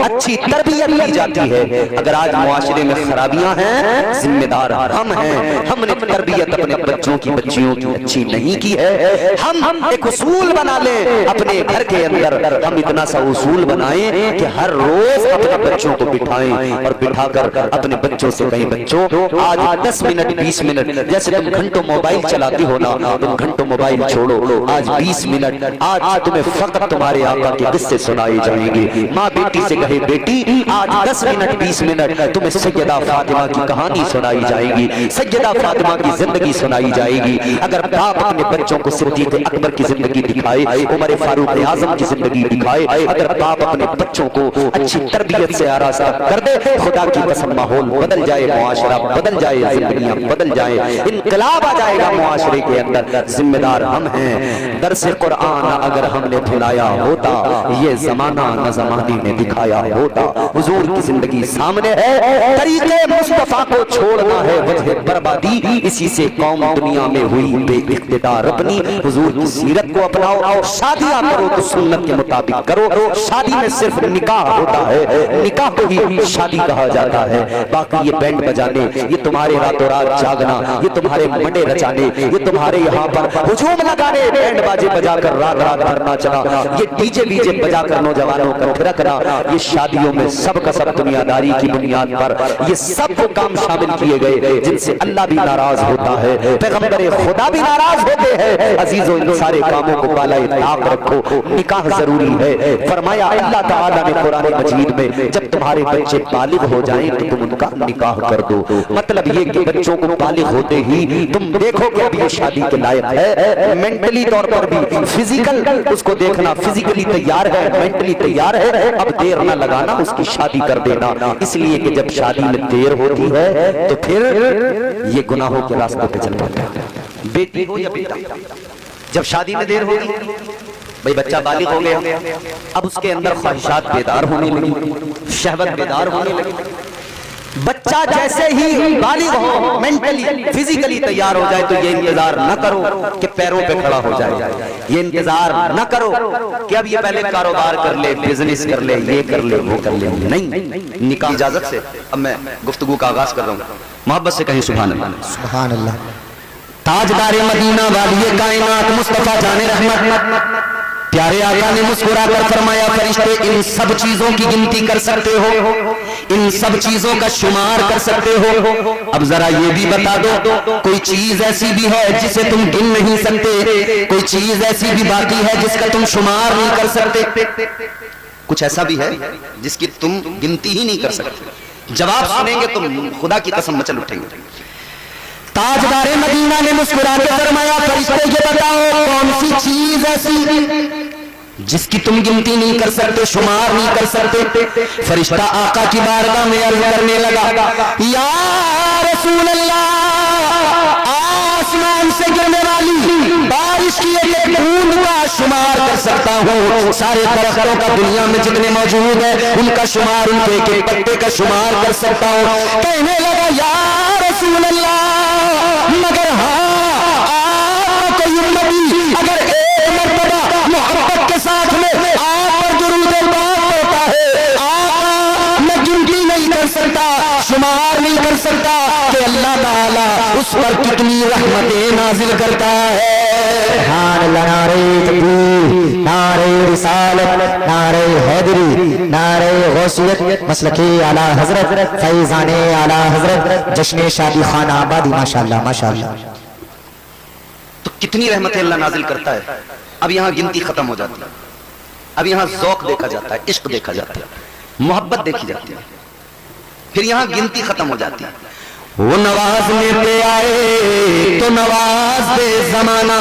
अच्छी तरबियत दी जाती है। अगर आज मुआशरे में खराबियां हैं, जिम्मेदार हम हैं। हमने तरबियत अपने बच्चों की, बच्चियों की अच्छी नहीं की है। हम एक उसूल बना लें अपने घर के अंदर। हम इतना सा उसूल बनाएं कि हर रोज अपने बच्चों को बिठाएं और बिठाकर अपने बच्चों से कहें, बच्चों आज 10 मिनट 20 मिनट, जैसे तुम घंटों मोबाइल चलाती हो ना, तुम घंटों मोबाइल छोड़ो, आज 20 मिनट आज तुम्हें फकत तुम्हारे आका के किस्से सुनाए जाएंगे। माँ बेटी से कहे, बेटी आज 10 मिनट 20 मिनट तुम्हें सैयदा फातिमा की कहानी सुनाई जाएगी, सैयदा फातिमा की जिंदगी सुनाई जाएगी। अगर बाप अपने बच्चों को सिद्दीक़ अकबर की जिंदगी दिखाए, उमर फारूक आजम की जिंदगी दिखाए, अगर बाप अपने बच्चों को अच्छी तरबियत से आरास्ता कर दे, खुदा की कसम माहौल बदल जाए, मुआशरा बदल जाए, जिंदगियां बदल जाए, इनकलाब आ जाएगा मुआशरे के अंदर। जिम्मेदार हम हैं। दरसे कुरान अगर हमने भुलाया होता, ये जमाना न जमाने ने दिखाया होता। हुजूर की जिंदगी सामने है, तरीके मुस्तफा को छोड़ना है वजह बर्बादी, इसी से कौम दुनिया में हुई बेइख्तिदार। अपनी हुजूर की सीरत को अपनाओ, शादियां करो तो सुन्नत के मुताबिक करो। शादी में सिर्फ निकाह होता है, निकाह को ही शादी कहा जाता है। बाकी ये बैंड बजाने, ये तुम्हारे रातों रात जागना, ये तुम्हारे मंडे रचाने, ये तुम्हारे यहाँ पर हुजूम लगाने, बैंड बाजे बजाकर रात रात भर नाचना, ये डीजे बीजे बजाकर नौजवानों को थिरकना, ये शादियों में सब का सब दुनियादारी की बुनियाद पर ये सब वो काम शामिल किए गए जिनसे अल्लाह भी नाराज होता है, पैगंबर खुदा भी नाराज होते हैं। अजीजों, इन सारे कामों को बालाए ताक रखो। निकाह जरूरी है। फरमाया अल्लाह ताला ने कुरान मजीद में, जब तुम्हारे बच्चे बालिग हो जाएं तो तुम उनका निकाह कर दो। मतलब ये कि बच्चों को बालिग होते ही तुम देखो कि अब ये शादी के लायक है, मेंटली तौर पर भी, फिजिकल उसको देखना, फिजिकली तैयार है, मेंटली तैयार है, अब देर ना लगाना, उसकी शादी कर देना। इसलिए कि जब शादी में देर होती है तो फिर ये गुनाहों के रास्ते पे चल पड़ता है। बेटी हो या बेटा, जब शादी में देर होगी, भाई बच्चा बालिग हो गया, अब उसके अंदर ख्वाहिशात बेदार होने लगी, शहवत बेदार होने लगी। बच्चा जैसे ही बालिग हो, मेंटली फिजिकली तैयार हो जाए तो ये इंतजार न करो कि पैरों पे खड़ा हो जाए, ये इंतजार न करो कि अब ये पहले कारोबार कर ले, बिजनेस कर ले, ये कर ले, वो कर ले। नहीं, निकाह इजाजत से अब मैं गुफ्तगू का आगाज कर रहा हूँ। मोहब्बत से कहीं सुभान अल्लाह, सुभान अल्लाह। ताजदारे मदीना वालिए कायनात मुस्तफा जाने रहमत, प्यारे आका ने मुस्कुराकर फरमाया, फरिश्ते इन सब चीजों की गिनती कर सकते हो, इन सब चीजों का शुमार कर सकते हो। अब जरा ये भी बता दो, कोई चीज ऐसी भी है जिसे तुम गिन नहीं सकते, कोई चीज ऐसी भी बाकी है जिसका तुम शुमार नहीं कर सकते? कुछ ऐसा भी है जिसकी तुम गिनती ही नहीं कर सकते? जवाब सुनेंगे तो खुदा की कसम मचल उठेंगे। ताजदारे मदीना ने मुस्कुरा के फरमाया, फरिश्ते ये बताओ कौन सी चीज ऐसी जिसकी तुम गिनती नहीं कर सकते, शुमार नहीं कर सकते? फरिश्ता आका की बारगाह में अर्ज करने लगा, या रसूल अल्लाह, आसमान से गिरने वाली बारिश की एक बूंद का शुमार कर सकता हूँ, सारे दरख्तों का दुनिया में जितने मौजूद है उनका शुमार, उनके एक पत्ते का शुमार कर सकता हूँ। कहने लगा, या रसूल अल्लाह, मगर हाँ, आपको उम्मती अगर एक मर्तबा मोहब्बत के साथ में आप पर दुरूद पाक होता है, आप मैं गिनती नहीं कर सकता, शुमार नहीं कर सकता कि अल्लाह ताला उस पर कितनी रहमतें नाजिल करता है। नारे तकबीर, नारे रिसालत, नारे हैदरी, नारे गौसियत, मसलके आला हजरत, फैजाने आला हजरत, जश्न शादी खाना आबादी, माशाअल्लाह माशाअल्लाह। तो कितनी रहमतें अल्लाह नाजिल करता है। अब यहाँ गिनती खत्म हो जाती है, अब यहाँ ज़ौक़ देखा जाता है, इश्क देखा जाता है, मोहब्बत देखी जाती है, फिर यहाँ गिनती खत्म हो जाती है। वो नवाजने पे आए तो नवाज दे जमाना,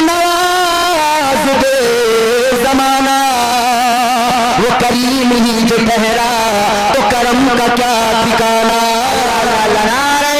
नवाज दे जमाना, वो करीम ही जो ठहरा तो करम का क्या ठिकाना। नारे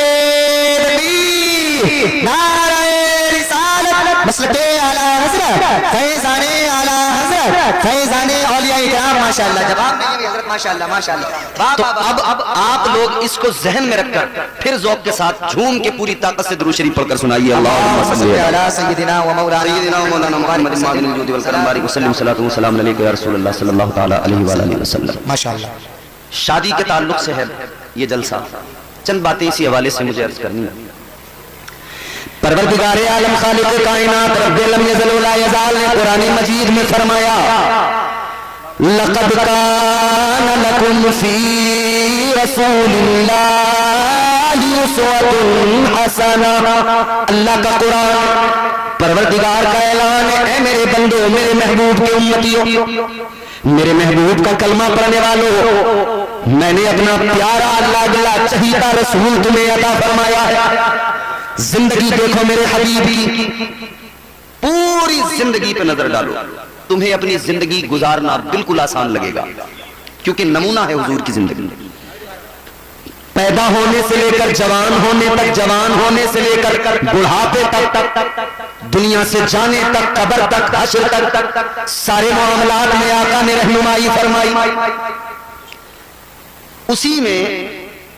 तकबीर, नारे रिसालत, मसलके आला हज़रत, फैज़ाने आला हज़रत, फैज़ाने औलिया इकराम, माशाअल्लाह। जवाब नहीं है हज़रत, माशाअल्लाह माशाअल्लाह। तो अब आप लोग इसको जहन में रखकर फिर ज़ौक़ के साथ झूम के पूरी ताकत से दुरूद शरीफ पढ़कर सुनाइए। अल्लाहुम्मा सल्ली अला सय्यिदिना व मौलाना मुहम्मद मादिनिल जूदि वल करम बारिक वसल्लम सल्लल्लाहु व सलाम अलैका या रसूलल्लाह सल्लल्लाहु तआला अलैहि व आलिहि वसल्लम। माशाअल्लाह। शादी के ताल्लुक से है ये जलसा, चंद बातें इसी हवाले से मुझे अर्ज करनी है। परवरदिगार आलम खालिक कायनात रब्बुल अलम यज़ल व ला यज़ाल ने कुरान मजीद में फरमाया, लक़द कान लकुम फी रसूलिल्लाहि उस्वतुन हसना। अल्लाह का कुरान, परवरदिगार का ऐलान है, ऐ मेरे बंदो, मेरे महबूब के उम्मतियों, मेरे महबूब का कलमा पढ़ने वालों, मैंने अपना प्यारा लाडला चहीता रसूल तुम्हें अता फरमाया है। जिंदगी देखो मेरे हबीब की, पूरी जिंदगी पे नजर डालो, तुम्हें अपनी जिंदगी गुजारना बिल्कुल आसान लगेगा, क्योंकि नमूना है हुजूर की जिंदगी। पैदा होने से लेकर जवान होने तक, जवान होने से लेकर बुढ़ापे तक, दुनिया से जाने तक, कब्र तक, हश्र तक, सारे मामलात में आका ने रहनुमाई फरमाई। उसी में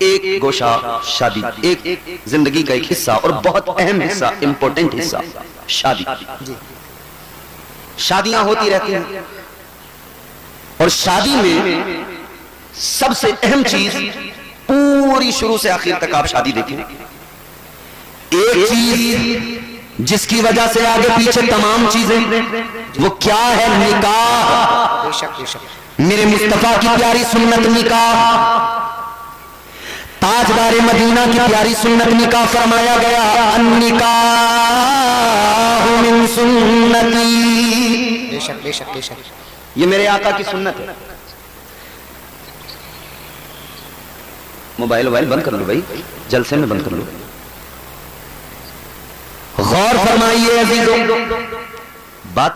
एक गोशा शादी, एक जिंदगी का एक हिस्सा और बहुत अहम हिस्सा, इंपॉर्टेंट हिस्सा शादी। शादियां होती रहती हैं और शादी में सबसे अहम चीज, पूरी शुरू से आखिर तक आप शादी देखें, एक चीज जिसकी वजह से आगे पीछे तमाम चीजें, वो क्या है? निकाह। मेरे मुस्तफा की प्यारी सुन्नत निकाह, ताजदारे मदीना की प्यारी सुन्नत निकाह फरमाया गया, अन्निकाहु मिन सुन्नती। बेशक बेशक बेशक, ये मेरे आका की सुन्नत है। मोबाइल बंद कर लो भाई, जलसे में बंद कर लो। गौर फरमाइए अजीजों, बात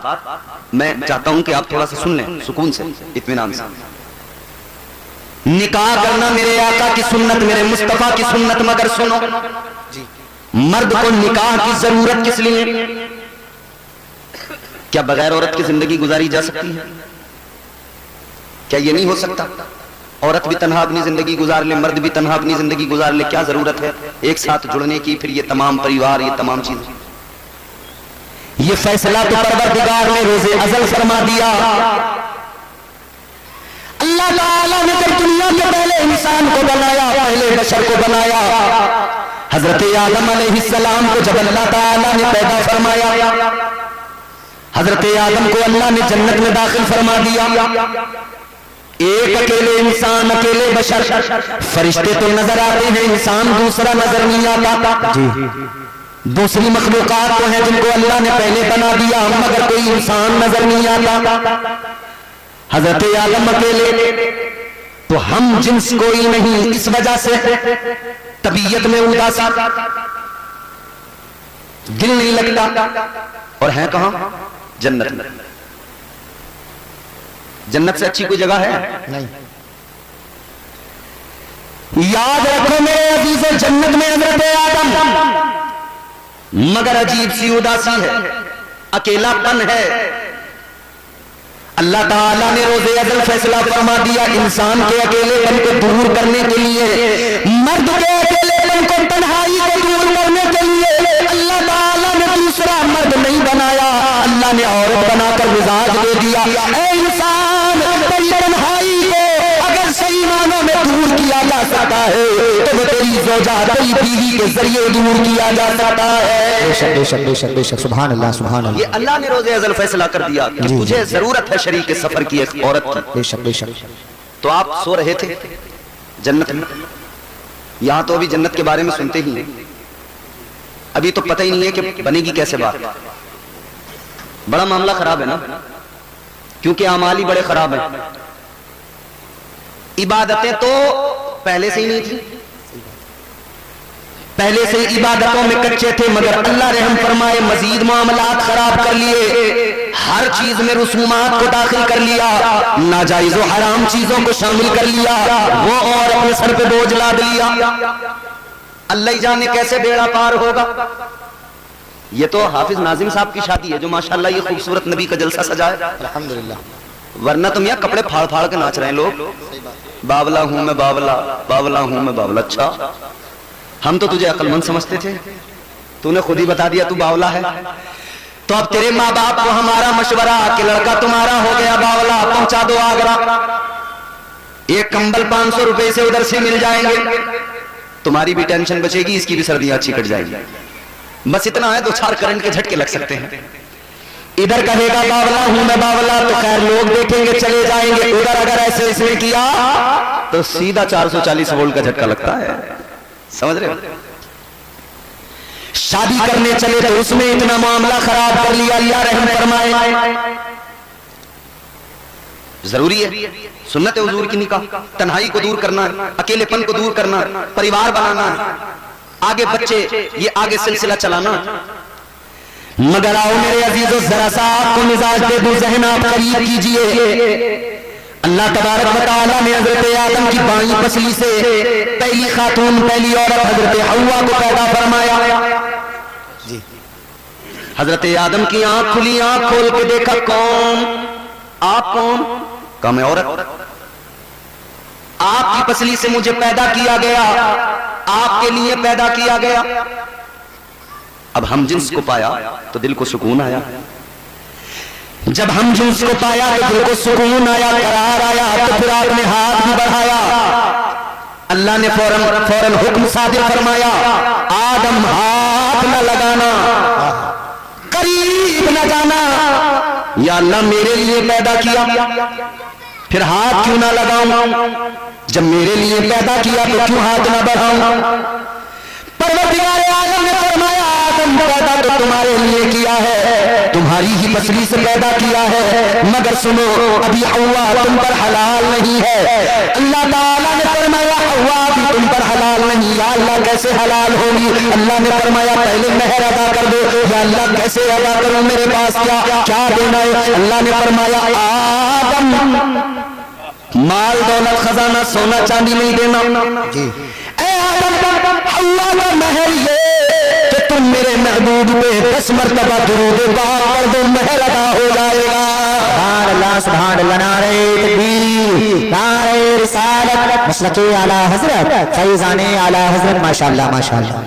मैं चाहता हूं कि आप थोड़ा सा सुन लें, सुकून से, इत्मीनान से। निकाह करना मेरे आका की सुन्नत, मेरे मुस्तफा की सुन्नत, मगर सुनो, मर्द को निकाह की जरूरत किस लिए? क्या बगैर औरत की जिंदगी गुजारी जा सकती है? क्या ये नहीं हो सकता? औरत भी तन्हा अपनी जिंदगी गुजार ले, मर्द भी तन्हा अपनी जिंदगी गुजार ले, क्या जरूरत है एक साथ जुड़ने की? फिर ये तमाम परिवार, ये तमाम चीजें, ये फैसला तो परवरदिगार ने रोज़े अज़ल फरमा दिया। अल्लाह ताला ने जब दुनिया के पहले इंसान को बनाया, पहले बशर को बनाया, हजरत आदम अलैहिस्सलाम को जब अल्लाह ताला ने पैदा फरमाया, हजरत आदम को अल्लाह ने जन्नत में दाखिल फरमा दिया। एक अकेले इंसान, अकेले बशर, फरिश्ते तो नजर आते हैं, इंसान दूसरा नजर नहीं आता। दूसरी मखलूकात तो हैं जिनको अल्लाह ने पहले बना दिया, मगर कोई इंसान नजर नहीं आता। हजरत आदम अकेले, तो हम जिन्स कोई नहीं, इस वजह से तबीयत में उदासी, दिल नहीं लगता, और है कहां? जन्नत में। जन्नत से अच्छी कोई जगह है? नहीं। याद रखो मेरे अजीजों, जन्नत में हजरत आदम, मगर अजीब सी उदासी है, अकेलापन है। अल्लाह ताला ने रोज़े अज़ल फैसला फरमा दिया, इंसान के अकेलेपन को दूर करने के लिए, मर्द के अकेलेपन को, तन्हाई को दूर करने के लिए अल्लाह ताला ने दूसरा मर्द नहीं बनाया, अल्लाह ने औरत बनाकर मिजाज दे दिया। ऐ इंसान, तेरी तन्हाई को अगर सही मानों में दूर किया जा सकता है तो वो तेरी ज़ौजा, तेरी बीवी के जरिए दूर किया जा सकता है। बेशक बेशक बेशक बेशक, सुभान अल्लाह सुभान अल्लाह। ये अल्लाह ने रोज़े अज़ल फैसला कर दिया कि तुझे जरूरत है शरीक सफर की एक औरत की। बेशक बेशक। तो आप सो रहे थे जन्नत में, यहां तो अभी जन्नत के बारे में सुनते ही हैं, अभी तो पता ही नहीं है कि बनेगी कैसे बात। बड़ा मामला खराब है ना, क्योंकि अमाल ही बड़े खराब हैं। इबादतें तो पहले से ही नहीं थी, पहले से इबादतों में कच्चे थे, मगर अल्लाह रहम फरमाए मजीद मामलात खराब कर लिए, हर चीज में रसूमात को दाखिल कर लिया, नाजायज और हराम चीजों को शामिल कर लिया, वो और अपने सर पे बोझ लाद लिया। अल्लाह ही जाने कैसे बेड़ा पार होगा। ये तो हाफिज नाजिम साहब की शादी है जो माशाल्लाह ये खूबसूरत नबी का जलसा सजाए, अल्हम्दुलिल्लाह। वरना तुम यहाँ कपड़े फाड़ फाड़ के नाच रहे हैं लोग, बावला हूं मैं बावला, बावला हूं मैं बावला। अच्छा, हम तो तुझे अक्लमंद समझते थे, तूने खुद ही बता दिया तू बावला है। तो अब तेरे माँ बाप को हमारा मशवरा कि लड़का तुम्हारा हो गया बावला, पहुंचा दो आगरा, एक कंबल 500 रुपए से उधर से मिल जाएंगे, तुम्हारी भी टेंशन बचेगी, इसकी भी सर्दियां अच्छी कट जाएगी। बस इतना है, 2-4 करंट के झटके लग सकते हैं। इधर कहेगा बावला हूं मैं बावला तो खैर लोग देखेंगे चले जाएंगे, उधर अगर ऐसे इसने किया तो सीधा 440 वोल्ट का झटका लगता है, समझ रहे हो। शादी करने चले तो उसमें इतना मामला खराब कर लिया, अल्लाह रहम फरमाए। जरूरी है सुन्नत हुजूर की निकाह, तन्हाई को दूर करना है, अकेलेपन को दूर करना, परिवार बनाना है, आगे बच्चे, ये आगे सिलसिला चलाना। मगर आओ मेरे अजीजों, जरा सा आपको मिजाज दे दूं, ज़हन आप करीब कीजिए। अल्लाह तबारक व तआला ने हजरत आदम की बाईं पसली से पहली खातून, पहली औरत हजरत हव्वा को पैदा फरमाया। जी, हजरत आदम की आंख खुली, आंख खोल के देखा, कौन आप? कौन? कहा मैं औरत, आपकी पसली से मुझे पैदा किया गया, आपके लिए पैदा किया गया। अब हम जिन्स को पाया तो दिल को सुकून आया, जब हम जिन्स को पाया तो दिल को सुकून आया, करार आया, तो फिर आपने हाथ भी बढ़ाया। अल्लाह ने फौरन हुक्म सादिर फरमाया, आदम हाथ न लगाना, करीब न जाना। या अल्लाह मेरे लिए पैदा किया, फिर हाथ क्यों ना लगाऊं? जब मेरे लिए पैदा किया तो क्यों हाथ ना बढ़ाऊं? परवरदिगार आलम ने फरमाया, आदम पैदा तो तुम्हारे लिए किया है, तुम्हारी ही पसली से पैदा किया है, मगर सुनो अभी हव्वा तुम पर हलाल नहीं है। अल्लाह ताला ने फरमाया, हव्वा भी तुम पर हलाल नहीं। या अल्लाह कैसे हलाल होगी? अल्लाह ने फरमाया पहले मेहर अदा कर दो। या अल्लाह कैसे अदा करूं, मेरे पास क्या देना है? अल्लाह ने फरमाया, आदम माल दौलत खजाना सोना चांदी नहीं देना जी। अल्लाह का महर ये कि तुम मेरे महबूब पे 10 मरतबा दुरूद पाक कर दो, महर अदा हो जाएगा। सुभान अल्लाह, सुभान अल्लाह, नारे तकबीर, नारे रिसालत, मसलके आला हजरत, फैजाने आला हजरत, माशाअल्लाह माशाअल्लाह।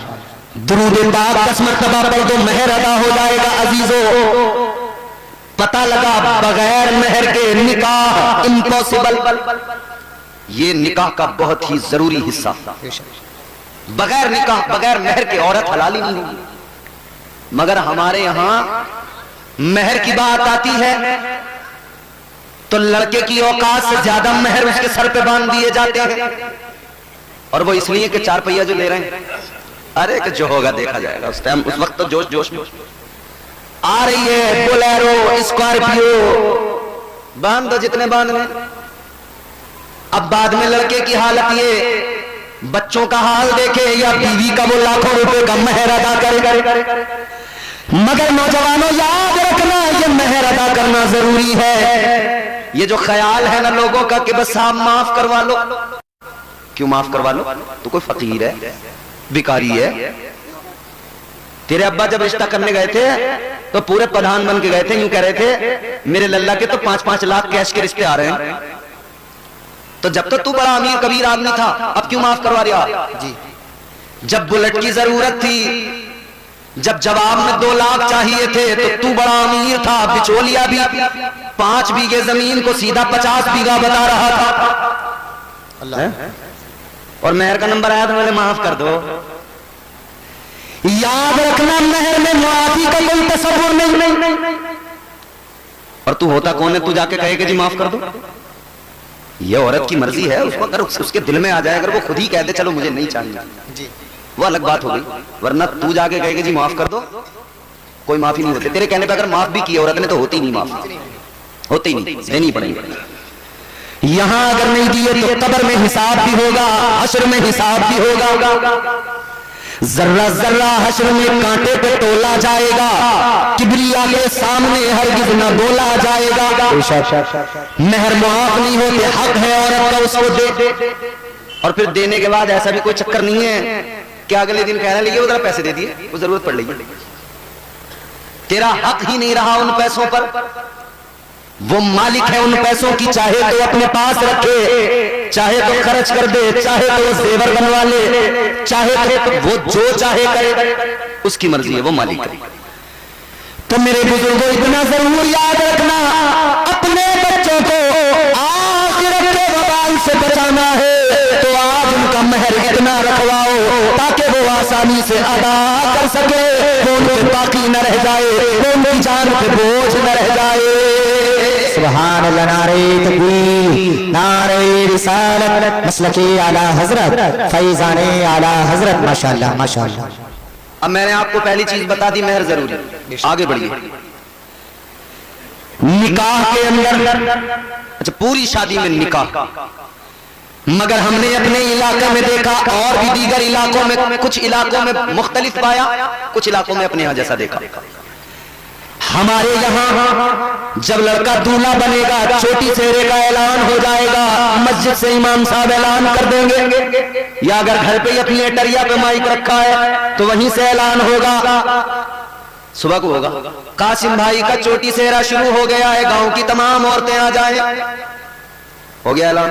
दुरूद पाक 10 मरतबा पढ़ दो, महर अदा हो जाएगा। अजीजों, पता लगा बगैर महर के निकाह इम्पॉसिबल। ये निकाह का बहुत ही जरूरी हिस्सा, बगैर निकाह, बगैर महर के औरत हलाल ही नहीं होगी। मगर हमारे यहां महर की बात आती है तो लड़के की औकात से ज्यादा महर उसके सर पे बांध दिए जाते हैं, और वो इसलिए कि 4 पहिया जो ले रहे हैं, अरे कि जो होगा देखा जाएगा। उस टाइम, उस वक्त तो जोश जोश में आ रही है बोलेरो, स्कॉर्पियो, बांध दो जितने बांधने। अब बाद में लड़के की हालत ये, बच्चों का हाल देखे या बीवी का वो लाखों रुपए का महर अदा करे। मगर नौजवानों याद रखना, ये महर अदा करना जरूरी है। ये जो ख्याल है ना लोगों का कि बस आप माफ करवा लो, क्यों माफ करवा लो? तो कोई फकीर है, भिखारी है। तेरे अब्बा जब रिश्ता करने गए थे तो पूरे प्रधान बन के गए थे, यूं कह रहे थे मेरे लल्ला के तो 5-5 लाख कैश के रिश्ते आ रहे हैं। तो जब तक तू बड़ा अमीर कबीर आदमी था, अब क्यों माफ करवा रहा जी? जब बुलेट की जरूरत थी, जब जवाब में 2 लाख चाहिए थे तो तू बड़ा अमीर था, बिचौलिया भी 5 बीघे जमीन को सीधा 50 बीघा बता रहा था। अल्लाह। और मेहर का नंबर आया तो मैंने माफ कर दो। याद रखना, मेहर में माफी का कोई तसव्वुर नहीं। और तू होता कौन है, तू जाके कहे कि जी माफ कर दो? ये औरत की मर्जी है, उसको अगर उसके दिल में आ जाए, अगर वो खुद ही कह दे चलो मुझे नहीं चाहिए जी, वो अलग बात हो गई। वरना तू जाके कहेगा जी माफ कर दो, कोई माफी नहीं होती। तेरे कहने पे अगर माफ भी की औरत ने तो होती नहीं माफ। होते ही नहीं, देनी पड़ेंगे। यहां अगर नहीं दिए तो कब्र में हिसाब भी होगा, हश्र में हिसाब भी होगा। जर्रा जर्रा हश्र में कांटे पे तोला जाएगा, किबरिया के सामने हरगिज़ न बोला जाएगा। मेहर मुआफ नहीं होते, हक है औरत का उसको दे। और फिर देने के बाद ऐसा भी कोई चक्कर नहीं है कि अगले दिन कहना लीजिए उधर पैसे दे दिए, वो जरूरत पड़ रही है, तेरा हक ही नहीं रहा उन पैसों पर। वो मालिक है उन पैसों की, चाहे तो अपने पास रखे, चाहे तो खर्च कर दे, चाहे तो वो जेवर बनवा ले, चाहे तो वो जो चाहे करे, उसकी मर्जी है, वो मालिक है। तो मेरे बुजुर्गों इतना जरूर याद रखना, अपने बच्चों को आखिरत के वबाल से बचाना है तो आज उनका महर इतना रखवाओ ताकि वो आसानी से अदा कर सके, वो उनके बाकी न रह जाए, वो उनकी जान पे बोझ न रह जाए। सुभान अल्लाह, नारे तकबीर, नारे रिसालत, मसलके आला हजरत, फैजाने आला हजरत, माशाअल्लाह माशाअल्लाह। अब मैंने आपको पहली चीज बता दी, मेहर जरूरी। आगे बढ़िए। निकाह के अंदर, अच्छा पूरी शादी में निकाह, मगर हमने अपने इलाके में देखा और भी दीगर इलाकों में, कुछ इलाकों में मुख्तलिफ पाया, कुछ इलाकों में अपने यहां जैसा देखा। हमारे यहाँ जब लड़का दूल्हा बनेगा, छोटी सेहरे का ऐलान हो जाएगा, मस्जिद से इमाम साहब ऐलान कर देंगे, या अगर घर पे ही अपनी एटरिया पे माइक रखा है तो वहीं से ऐलान होगा, सुबह को होगा, कासिम भाई का छोटी सेहरा शुरू हो गया है, गांव की तमाम औरतें आ जाए, हो गया ऐलान।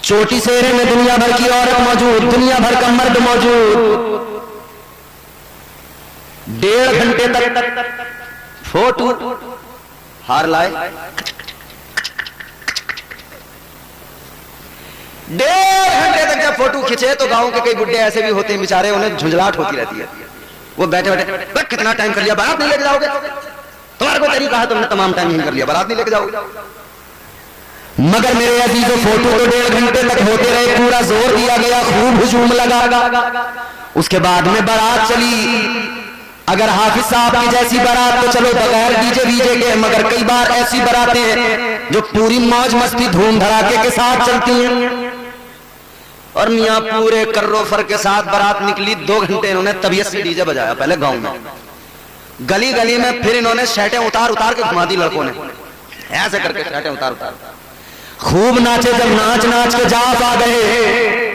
छोटी सेहरे में दुनिया भर की औरत मौजूद, दुनिया भर का मर्द मौजूद, 1.5 घंटे तक फोटो हार लाए, 1.5 घंटे तक जब फोटो खींचे तो गांव के कई बुड्ढे ऐसे भी होते हैं बेचारे, उन्हें झुंझलाहट होती रहती है, वो बैठे बैठे कितना टाइम कर लिया, बारात नहीं लेके जाओगे, तुम्हारा कोई तरीका है, तुमने तमाम टाइम नहीं कर लिया, बारात नहीं लेके जाओगे। मगर मेरे अजीजों, फोटो तो 1.5 घंटे तक होते रहे, पूरा जोर दिया गया, खूब हुजूम लगा, उसके बाद में बारात चली। अगर हाफिज साहब की जैसी बारात तो चलो बगैर डीजे वीजे के, मगर कई बार ऐसी बारातें हैं जो पूरी मौज मस्ती धूम धड़ाके के साथ चलती हैं, और मियाँ पूरे कर्रो फर के साथ बारात निकली, 2 घंटे इन्होंने तबीयत से डीजे बजाया, पहले गांव में, गली गली में, फिर इन्होंने शर्टें उतार उतार के घुमा दी लड़कों ने, ऐसे करके शर्टें उतार उतार खूब नाचे। जब नाच नाच के जाप आ गए,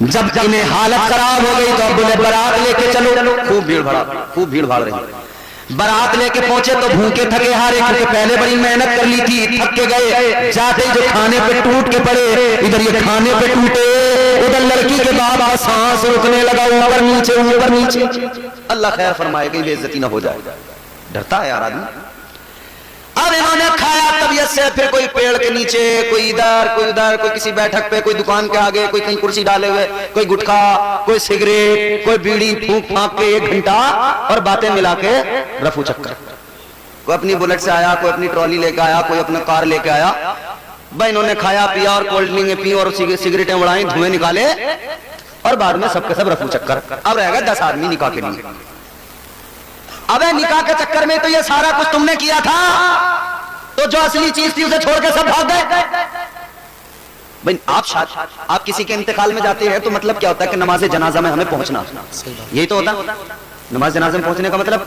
जब इन्हें हालत खराब हो गई तो अब बोले बारात लेके चलो, खूब भीड़ भाड़ रही। बारात लेके पहुंचे तो भूखे थके हारे, क्योंकि पहले बड़ी मेहनत कर ली थी, थक के गए, जाते ही जो खाने पे टूट के पड़े, इधर ये खाने पे टूटे, उधर लड़की के बाप का सांस रुकने लगा, ऊपर नीचे ऊपर नीचे। अल्लाह खैर फरमाए, कहीं बेइज्जती ना हो जाए, डरता है यार आदमी। अब इन्होंने खाया तबीयत से, फिर कोई पेड़ के नीचे, कोई इधर कोई उधर, कोई किसी बैठक पे, कोई दुकान के आगे, कोई कहीं कुर्सी डाले हुए, कोई गुटखा, कोई सिगरेट, कोई बीड़ी फूंक फांक के 1 घंटा, और बातें मिला के रफू चक्कर। कोई अपनी बुलेट से आया, कोई अपनी ट्रॉली लेके आया, कोई अपना कार लेके आया, भाई इन्होंने खाया पिया और कोल्ड ड्रिंक पी और सिगरेटें उड़ाई, धुएं निकाले, और बाद में सबके सब रफू चक्कर। अब रह गए 10 आदमी निकाह के लिए। अबे निकाह के चक्कर में तो ये सारा कुछ तुमने किया था, तो जो असली चीज थी उसे छोड़ के सब भाग गए। भाई आप किसी के इंतकाल में जाते हैं तो मतलब क्या होता है कि नमाज जनाजा में हमें पहुंचना, यही तो होता है। नमाज जनाजा में पहुंचने का मतलब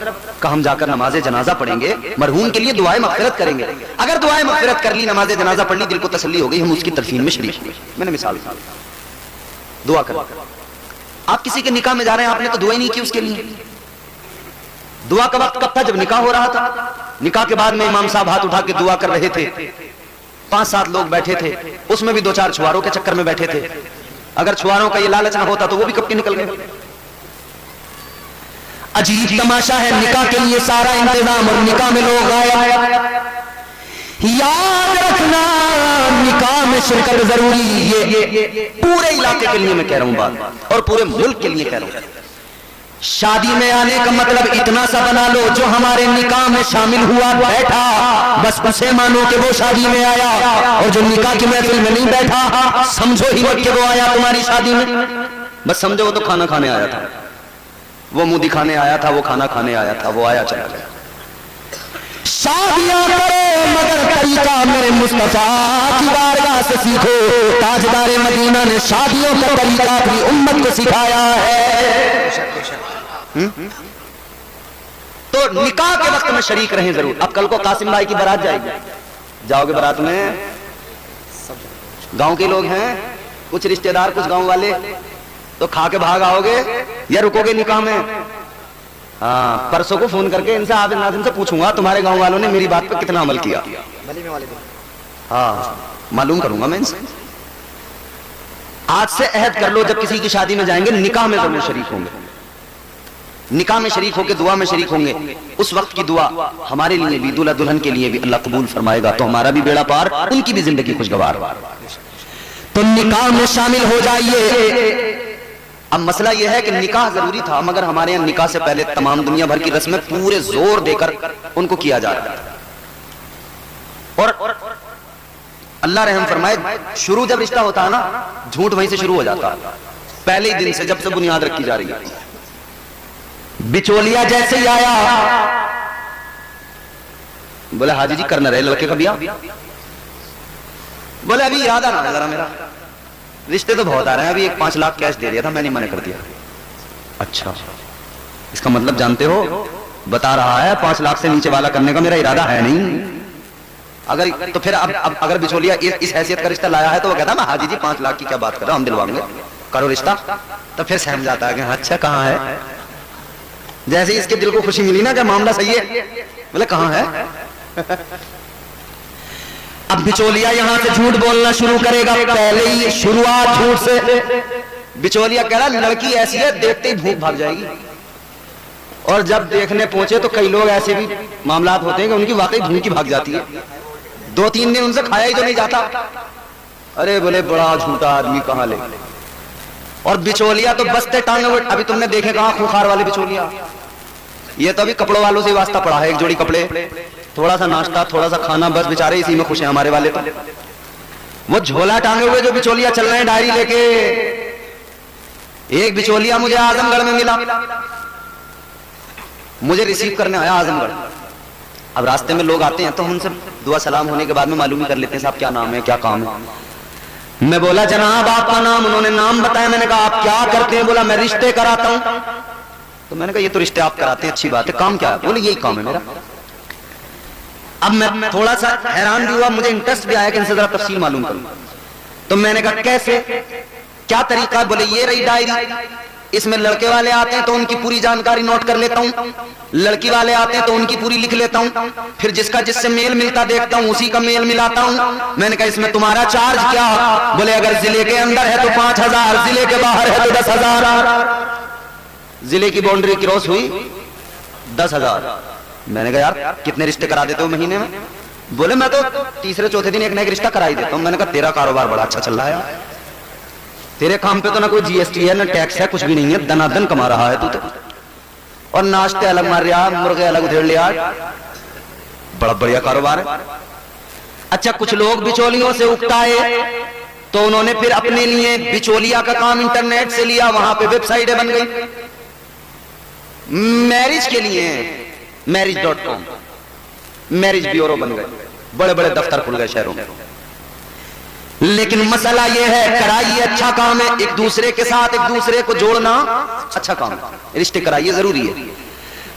कि हम जाकर नमाज जनाजा पढ़ेंगे, मरहूम के लिए दुआए मग़फ़िरत करेंगे। अगर दुआए मग़फ़िरत कर ली, नमाज जनाजा पढ़ ली, दिल को तसल्ली हो गई, हम उसकी तदफीन में शरीक हुए। मैंने मिसाल दुआ कर, आप किसी के निकाह में जा रहे हैं, आपने तो दुआ ही नहीं की उसके लिए। दुआ का वक्त कब था? जब निकाह हो रहा था। निकाह के बाद में इमाम साहब हाथ उठा के दुआ कर रहे थे, 5-7 लोग बैठे थे, उसमें भी 2-4 छुआरों के चक्कर में बैठे थे। अगर छुआरों का ये लालच ना होता तो वो भी कब के निकल गए। अजीब तमाशा है, निकाह के लिए सारा इंतजाम और निकाह में लोग आए। याद रखना, निकाह में शिरकत जरूरी। ये पूरे इलाके के लिए मैं कह रहा हूं बात, और पूरे मुल्क के लिए कह रहा हूं। शादी में आने का मतलब इतना सा बना लो, जो हमारे निकाह में शामिल हुआ बैठा, बस उसे मानो कि वो शादी में आया, और जो निकाह की महफिल में नहीं बैठा, समझो ही मत कि वो आया तुम्हारी शादी में। बस समझो वो तो खाना खाने आया था, वो मुंह दिखाने आया था, वो खाना खाने आया था, वो आया चला गया। शादियां करो मगर तरीका मेरे मुस्तफा की बारगाह से सीखो। ताजदार मदीना ने शादियों का तरीका अपनी उम्मत को सिखाया है। तो निकाह के वक्त में शरीक रहें जरूर। अब कल को कासिम भाई की बारात जाएगी, जाओगे बारात में, गांव के लोग हैं, कुछ रिश्तेदार, कुछ गांव वाले, तो खा के भाग आओगे या रुकोगे निकाह में? हाँ, परसों को फोन करके इनसे आबिद नाज़िम से पूछूंगा तुम्हारे गांव वालों ने मेरी बात पर कितना अमल किया। हाँ, मालूम करूंगा मैं इनसे। आज से अहद कर लो, जब किसी की शादी में जाएंगे निकाह में जरूर शरीक होंगे, निकाह में शरीक होके दुआ में शरीक होंगे। उस वक्त की दुआ हमारे लिए भी, दूल्हा दुल्हन के लिए भी अल्लाह कबूल फरमाएगा, तो हमारा भी बेड़ा पार, उनकी भी जिंदगी खुशगवार। तो निकाह में शामिल हो जाइए। अब मसला यह है कि निकाह जरूरी था, मगर हमारे यहाँ निकाह से पहले तमाम दुनिया भर की रस्में पूरे जोर देकर उनको किया जा रहा है। और अल्लाह रहम फरमाए, शुरू जब रिश्ता होता है ना, झूठ वहीं से शुरू हो जाता है, पहले ही दिन से, जब से बुनियाद रखी जा रही है। बिचौलिया जैसे ही आया, बोले हाजी जी करना रहे लड़के का ब्याह। बोले अभी याद आ रहा जरा मेरा, रिश्ते तो बहुत आ रहे हैं, अभी एक 5 लाख कैश दे दिया था, मैंने मना कर दिया। अच्छा, इसका मतलब जानते हो, बता रहा है 5 लाख से नीचे वाला करने का मेरा इरादा है नहीं। अगर तो फिर अब अगर बिचौलिया इस हैसियत का रिश्ता लाया है तो वो कहता है हाजी जी 5 लाख की क्या बात कर रहे हो, हम दिलवाएंगे, करो रिश्ता। तो फिर सहम जाता है कि अच्छा कहाँ है। जैसे इसके दिल को खुशी मिली ना कि मामला सही है, बोले कहाँ है। अब बिचौलिया यहां से झूठ बोलना शुरू करेगा, पहले ही शुरुआत झूठ से। बिचौलिया कह रहा लड़की ऐसी है, देखते ही भूख भाग जाएगी। और जब देखने पहुंचे तो कई लोग ऐसे भी मामलात होते हैं कि उनकी वाकई भूख ही भाग जाती है, 2-3 दिन उनसे खाया ही तो नहीं जाता। अरे बोले बड़ा झूठा आदमी कहाँ ले। और बिचौलिया तो बसते टांगे, अभी तुमने देखे कहाँ खूंखार वाले बिचौलिया, ये तो अभी कपड़ों वालों से वास्ता पड़ा है, एक जोड़ी कपड़े, थोड़ा सा नाश्ता, थोड़ा सा खाना, बस बेचारे इसी में खुश हैं हमारे वाले। तो वो झोला टांगे हुए जो बिचौलिया चल रहे हैं डायरी लेके। एक बिचौलिया मुझे आजमगढ़ में मिला, मुझे रिसीव करने आया आजमगढ़। अब रास्ते में लोग आते हैं तो उनसे दुआ सलाम होने के बाद में मालूम ही कर लेते हैं साहब क्या नाम है, क्या काम है। मैं बोला जनाब आपका नाम, उन्होंने नाम बताया। मैंने कहा आप क्या करते हैं? बोला मैं रिश्ते कराता हूं। तो मैंने कहा ये तो रिश्ते आप कराते हैं, अच्छी बात है, काम क्या है? बोले यही काम है मेरा। अब मैं थोड़ा सा हैरान भी हुआ, मुझे इंटरेस्ट भी आया कि इनसे जरा तफसील मालूम करूं। तो मैंने कहा कैसे, क्या तरीका? बोले ये रही डायरी, इसमें लड़के वाले आते हैं तो उनकी पूरी जानकारी नोट कर लेता हूं, लड़की वाले आते हैं तो उनकी पूरी लिख लेता हूं, फिर जिसका जिससे मेल मिलता देखता हूं उसी का मेल मिलाता हूं। मैंने कहा इसमें तुम्हारा चार्ज क्या? बोले अगर जिले के अंदर है तो 5000, जिले के बाहर है तो 10,000। जिले की बाउंड्री क्रॉस हुई 10,000। मैंने कहा यार कितने रिश्ते करा देते हो महीने में? बोले मैं तो तीसरे चौथे दिन एक ना एक रिश्ता करा ही देता हूं। मैंने कहा तेरा कारोबार बड़ा अच्छा चल रहा है, तेरे काम पे तो ना कोई जीएसटी है ना टैक्स है, कुछ भी नहीं है, दनादन कमा रहा है तू तो। और नाश्ते अलग मार रहा, मुर्गे अलग उधेड़ लिया, बड़ा बढ़िया कारोबार है। अच्छा कुछ लोग बिचौलियों से उकताए तो उन्होंने फिर अपने लिए बिचौलिया का काम इंटरनेट से लिया, वहां पे वेबसाइटें बन गई मैरिज के लिए, marriage.com, मैरिज ब्यूरो बन गए, बड़े बड़े दफ्तर खुल गए शहरों में। लेकिन मसला यह है कराइए अच्छा काम है, एक दूसरे के साथ एक दूसरे को जोड़ना अच्छा काम है, रिश्ते कराइए जरूरी है।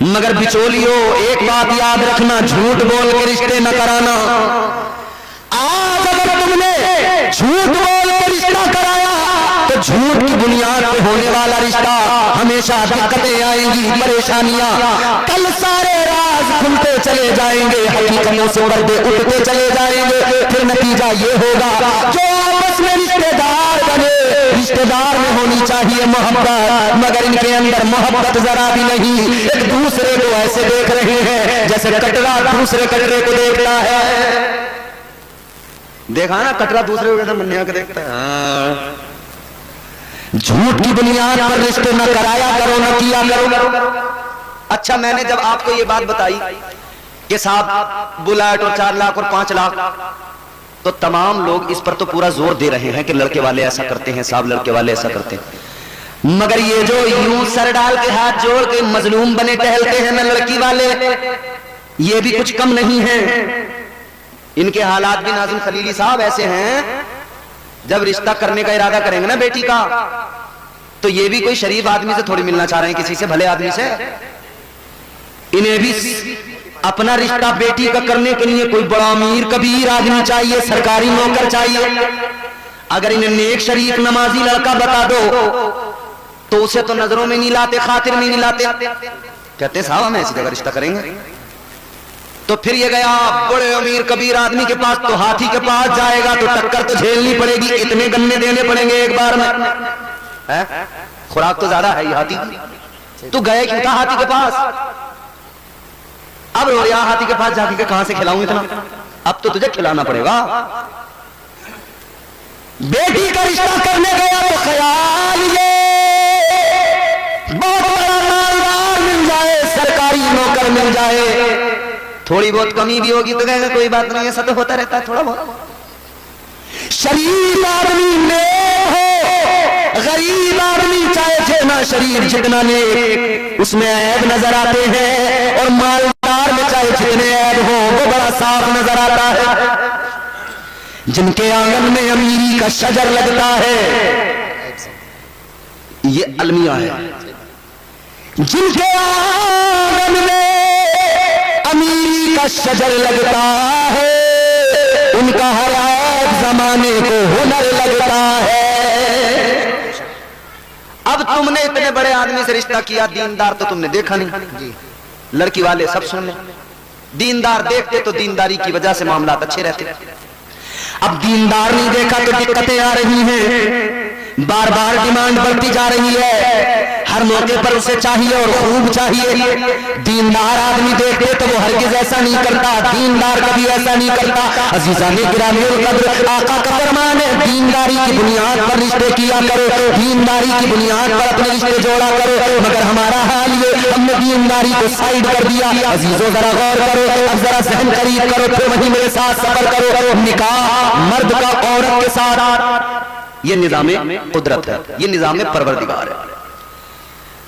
मगर बिचौलियों एक बात याद रखना, झूठ बोल के रिश्ते न कराना। आज अगर तुमने झूठ बोल के रिश्ता कराया तो झूठ की बुनियाद पे होने वाला रिश्ता हमेशा दिक्कतें आएंगी, परेशानियां, कल सारे राज खुलते चले जाएंगे, हकीकतों से पर्दे उठते चले जाएंगे। फिर नतीजा ये होगा जो आपस में रिश्तेदार बने, रिश्तेदार में होनी चाहिए मोहब्बत, मगर इनके अंदर मोहब्बत जरा भी नहीं, एक दूसरे को ऐसे देख रहे हैं जैसे कटरा दूसरे कटरे को देखता है। देखा ना कटरा दूसरे को कैसे मन्या के देखता है। झूठ की बुनियाद पर रिश्ते न कराया करो, न किया करो। अच्छा मैंने जब आपको ये बात बताई कि साहब बुलेट और 4 लाख और 5 लाख, तो तमाम लोग इस पर तो पूरा जोर दे रहे हैं कि लड़के वाले ऐसा करते हैं साहब, लड़के वाले ऐसा करते हैं। मगर ये जो यूं सर डाल के हाथ जोड़ के मजलूम बने टहलते हैं ना लड़की वाले, ये भी कुछ कम नहीं है। इनके हालात भी नाज़िम खलीली साहब ऐसे हैं, जब रिश्ता करने का इरादा करेंगे ना बेटी का, तो ये भी कोई शरीफ आदमी से थोड़ी मिलना चाह रहे हैं, किसी से भले आदमी से। इन्हें भी अपना रिश्ता बेटी का करने के लिए कोई बड़ा अमीर कबीर आदमी चाहिए, सरकारी नौकर चाहिए। अगर इन्हें नेक शरीफ नमाजी लड़का बता दो तो उसे तो नजरों में नहीं लाते, खातिर में नहीं लाते। कहते साहब हम ऐसी जगह रिश्ता करेंगे। तो फिर ये गया बड़े अमीर कबीर आदमी के पास, तो हाथी के पास जाएगा तो टक्कर तो झेलनी पड़ेगी, इतने गन्ने देने पड़ेंगे एक बार में। है? खुराक तो ज्यादा है ये हाथी की। तू गए क्यों था हाथी के पास? अब रो यार हाथी के पास जाके के कहां से खिलाऊं इतना, अब तो तुझे खिलाना पड़ेगा। बेटी का रिश्ता करने गया तो ख्याल ये बहुत बड़ा मालदार मिल जाए, सरकारी नौकर मिल जाए। थोड़ी बहुत कमी भी होगी तो कहेगा कोई बात नहीं, ऐसा तो होता रहता है थोड़ा बहुत। शरीफ आदमी में हो, गरीब आदमी चाहे थे ना शरीर जितना ने उसमें ऐब नजर आते हैं, और मालदार में चाहे जितने ऐब हो वो बड़ा साफ नजर आता है। जिनके आंगन में अमीरी का शजर लगता है, ये अलमिया है। जिनके आंगन में अमीरी का शजर लगता है, उनका हर एक जमाने को हुनर लगता है। अब तुमने इतने बड़े आदमी से रिश्ता किया, दीनदार तो तुमने देखा नहीं। लड़की वाले सब सुन ले, दीनदार देखते तो दीनदारी की वजह से मामला अच्छे रहते। अब दीनदार नहीं देखा तो दिक्कतें आ रही हैं, बार बार डिमांड बढ़ती जा रही है, हर मौके पर उसे चाहिए और खूब चाहिए। दीनदार आदमी देखते तो वो हरगिज ऐसा नहीं करता, दीनदार कभी ऐसा नहीं करता। अज़ीज़ाने गिरामीउल क़द्र, आका का फरमान है दीनदारी की बुनियाद पर रिश्ते किया करो, दीनदारी की बुनियाद पर अपने रिश्ते जोड़ा करो। मगर हमारा हाल ये, हमने दीनदारी को साइड कर दिया। अजीजों जरा गौर करो, अब जरा ज़हन करीब करो, फिर वहीं मेरे साथ सफर करो। निकाह मर्द का औरत के साथ, ये निज़ामे कुदरत है, ये निज़ामे परवरदिगार है।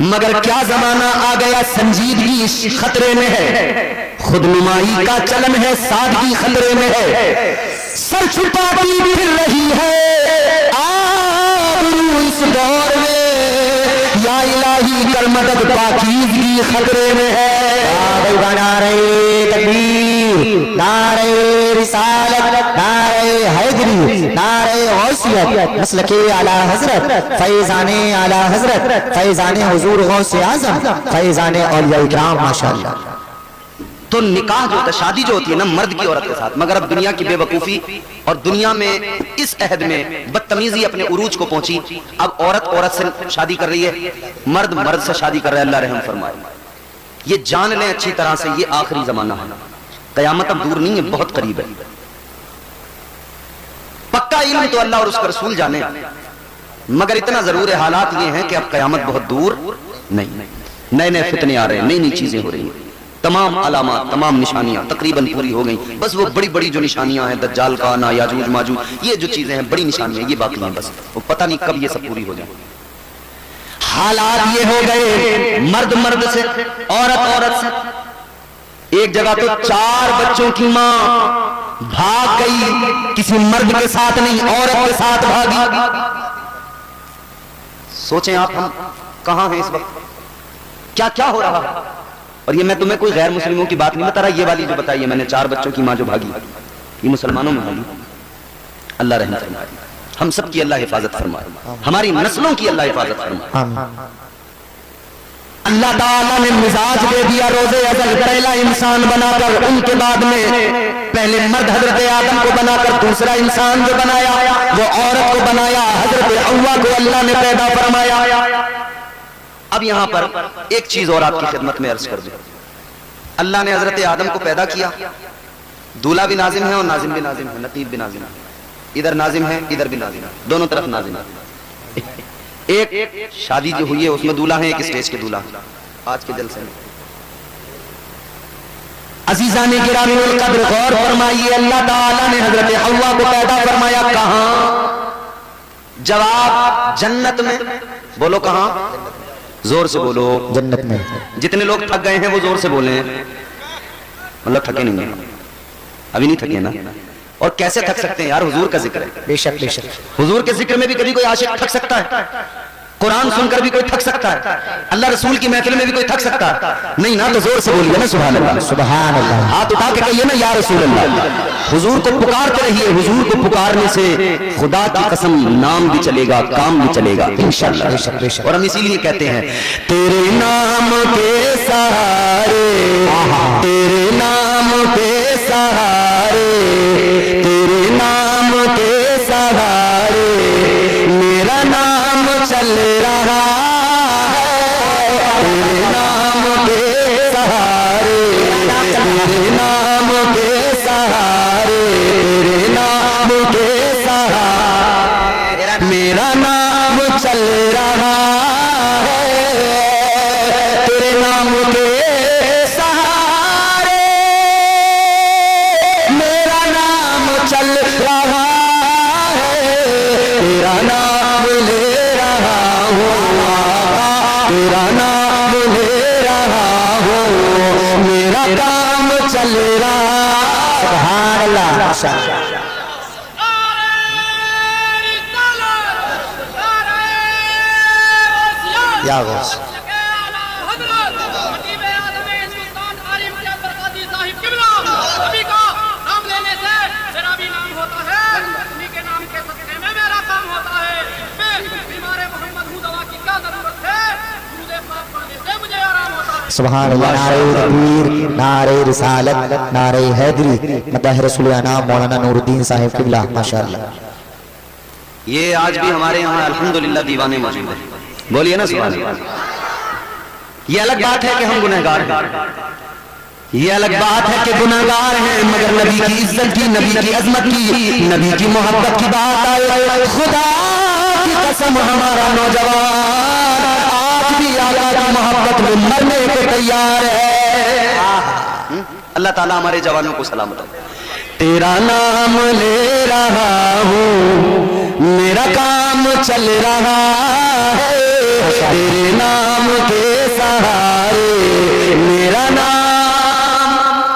मगर क्या जमाना आ गया, संजीदगी खतरे में है, खुदनुमाई का चलन है, सादगी खतरे में है, सर छुपाती फिर रही है आबरू इस दौर में, या इलाही कर मदद पाकीज़गी खतरे में है। नारे तकबीर, नारे रिसालत, नारे हैदरी, नारे गौसियत, मसलके आला हजरत, फैज़ाने आला हजरत, फैज़ाने हुजूर गौसे आज़म, फैज़ाने औलिया इकराम माशाअल्लाह। तो निकाह जो होता है, शादी जो होती है ना मर्द की औरत के साथ, मगर अब दुनिया की बेवकूफी और दुनिया में इस अहद में बदतमीजी अपने उरूज को पहुंची। अब औरत औरत से शादी कर रही है, मर्द मर्द से शादी कर रहा है। अल्लाह रहम फरमाए। ये जान लें अच्छी तरह से, ये आखिरी जमाना है, कयामत अब दूर नहीं है, बहुत करीब है। पक्का इल्म तो अल्लाह और उसका रसूल जाने, मगर इतना जरूर है, हालात ये हैं कि अब कयामत बहुत दूर नहीं। नए नए फितने आ रहे हैं, नई नई चीजें हो रही हैं, तमाम अलामात, तमाम निशानियां तकरीबन पूरी हो गई। बस वो बड़ी बड़ी जो निशानियां हैं, दज्जाल का आना, याजूज माजूज, ये जो चीजें हैं बड़ी निशानियां, ये बाकी हैं, बस वो पता नहीं कब ये सब पूरी हो जाए। हालात ये हो गए, मर्द मर्द से, औरत औरत से। एक जगह तो 4 बच्चों की मां भाग गई, किसी मर्द के साथ नहीं, औरत के साथ भागी। सोचें आप, हम कहां हैं इस वक्त, क्या क्या हो रहा है। और ये मैं तुम्हें कोई गैर मुस्लिमों की बात नहीं बता रहा, ये वाली जो बताई है मैंने, 4 बच्चों की मां जो भागी, ये मुसलमानों में भागी। अल्लाह रहम फरमाए, हम सब की अल्लाह हिफाजत फरमाए, हमारी नस्लों की अल्लाह हिफाजत फरमाए। अल्लाह ताला ने मिजाज दे दिया रोज़े अज़ल, पहला इंसान बनाकर, उनके बाद में पहले मर्द हजरत आदम को बनाकर दूसरा इंसान जो बनाया वो औरत को बनाया, हजरत हव्वा को अल्लाह ने पैदा फरमाया। अब यहां पर एक चीज और आपकी खिदमत में अर्ज कर दूं, अल्लाह ने हजरत आदम को पैदा किया, दूल्हा भी नाजिम है और नाजिम भी नाजिम है, नतीब भी नाजिम है, इधर नाजिम है इधर भी नाजिम है, दोनों तरफ नाजिम है। एक शादी जो हुई है उसमें दूल्हा है, एक स्टेज के दूल्हा आज के जलसे में। अज़ीज़ाने गिरामीउल क़द्र गौर फरमाइए, अल्लाह ताला ने हजरत हव्वा को पैदा फरमाया कहां? जवाब जन्नत में। बोलो कहां? जोर से बोलो। जन्नत में। जितने लोग थक गए हैं वो जोर से बोले। मतलब थके नहीं हैं, अभी नहीं थके ना। और कैसे थक सकते हैं यार, हुजूर का जिक्र है। बेशक बेशक। हुजूर के जिक्र में भी कभी कोई आशिक थक सकता है? कुरान सुनकर भी कोई थक सकता है? अल्लाह रसूल की महफिल में भी कोई थक सकता है? नहीं ना। तो जोर से बोलिए ना सुभान अल्लाह, सुभान अल्लाह। हाथ उठा के कहिए ना या रसूल अल्लाह। हुजूर को पुकारते रहिए, हुजूर को पुकारने से खुदा की कसम नाम भी चलेगा, काम भी चलेगा इंशाअल्लाह। बेशक बेशक। और हम इसीलिए कहते हैं तेरे नाम के सहारे, तेरे नाम के सहारे, तेरे नाम के सहारे मेरा नाम चल रहा है, तेरे नाम के सहारे, तेरे नाम के सहारे, तेरे नाम के सहारे मेरा नाम चल रहा है, तेरे नाम के सहारे मेरा नाम चल रहा है, तेरा नाम ले रहा हूँ, तेरा नाम ले रहा हूँ, मेरा काम चल रहा। सुभान अल्लाह। माशाअल्लाह। या गौस। सुभान अल्लाह। नारे तकबीर, नारे रिसालत, नारे हैदरी, मदह रसूल नाम मौलाना नूरुद्दीन साहिब किबला। माशाअल्लाह। ये आज भी हमारे यहाँ अल्हम्दुलिल्लाह दीवाने मौजूद है। बोलिए ना सुभान अल्लाह। ये अलग बात है कि हम गुनहगार हैं, ये अलग बात है कि गुनहगार हैं, मगर नबी की इज्जत की, नबी की अजमत की, नबी की मोहब्बत की बात आए, खुदा की कसम हमारा नौजवान आज भी आका की मोहब्बत में मरने को तैयार है। अल्लाह ताला हमारे जवानों को सलामत रखे। तेरा नाम ले रहा हूँ, मेरा काम चल रहा है, तेरे नाम के सहारे मेरा नाम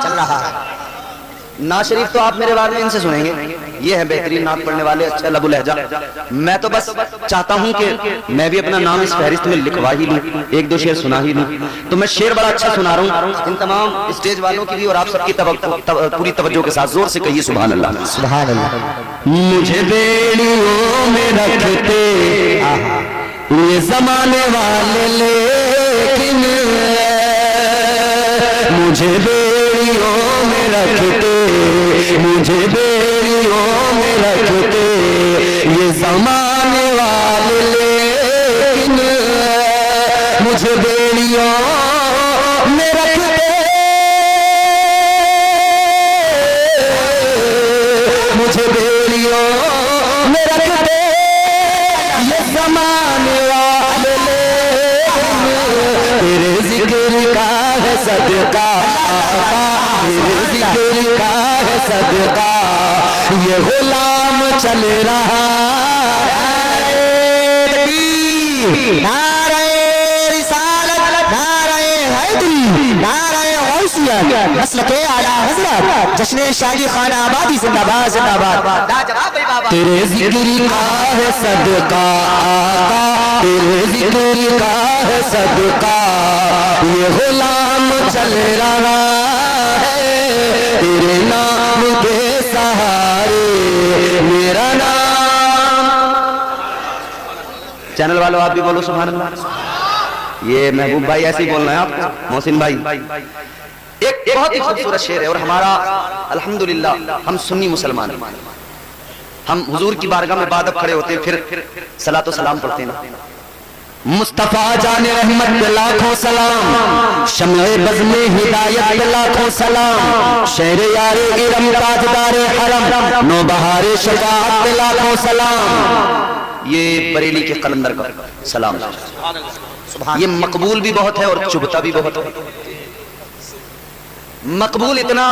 चल रहा है। नात शरीफ तो आप मेरे बारे में इनसे सुनेंगे, ये है बेहतरीन नात पढ़ने वाले, अच्छा लबु लहजा। मैं तो बस चाहता हूं कि मैं भी अपना नाम इस फहरिस्त में लिखवा ही लूं, एक दो शेर सुना ही लूं। तो मैं शेर बड़ा अच्छा सुना रहा हूं इन तमाम स्टेज वालों की भी और आप सबकी पूरी तवज्जो के साथ जोर से कहिए सुभान अल्लाह। सुभान अल्लाह। मुझे बेड़ियों में रखते ये जमाने वाले, लेकिन मुझे बेड़ियों में रखते, मुझे बेड़ियों में रखते ये जमाने वाले, लेकिन मुझे बेड़ियों में रखते, मुझे बेड़ियों में रखते ये जमाने वाले, तेरे जिक्र का है सदका, तेरे जिक्र का है सदका ये गुलाम चल रहा है। नारे रिसालत, नारे हैदरी, नारे गौसियत, मसलके आला हज़रत, जश्न शादी खाना आबादी जिंदाबाद जिंदाबाद। तेरे जिक्र का है सदका आका, तेरे जिक्र का है सदका ये गुलाम चल रहा है, तेरे नाम के सहारे मेरा नाम। चैनल वालों आप भी बोलो सुभान अल्लाह। ये महबूब भाई ऐसे ही बोलना है आपको, मोहसिन भाई। एक बहुत ही खूबसूरत शेर है और हमारा अल्हम्दुलिल्लाह हम सुन्नी मुसलमान हैं। हम हुजूर की बारगाह में बाद खड़े होते हैं, फिर सलातो सलाम पढ़ते हैं। मुस्तफा जाने रहमत पे लाखों सलाम, शम्ए बज़ में हिदायत पे लाखों सलाम, शहर यारे इरम ताजदारे हरम, नौबहारे शफाअत पे लाखों सलाम। ये बरेली के कलंदर का सलाम। ये मकबूल भी बहुत है और चुभता भी बहुत है। मकबूल इतना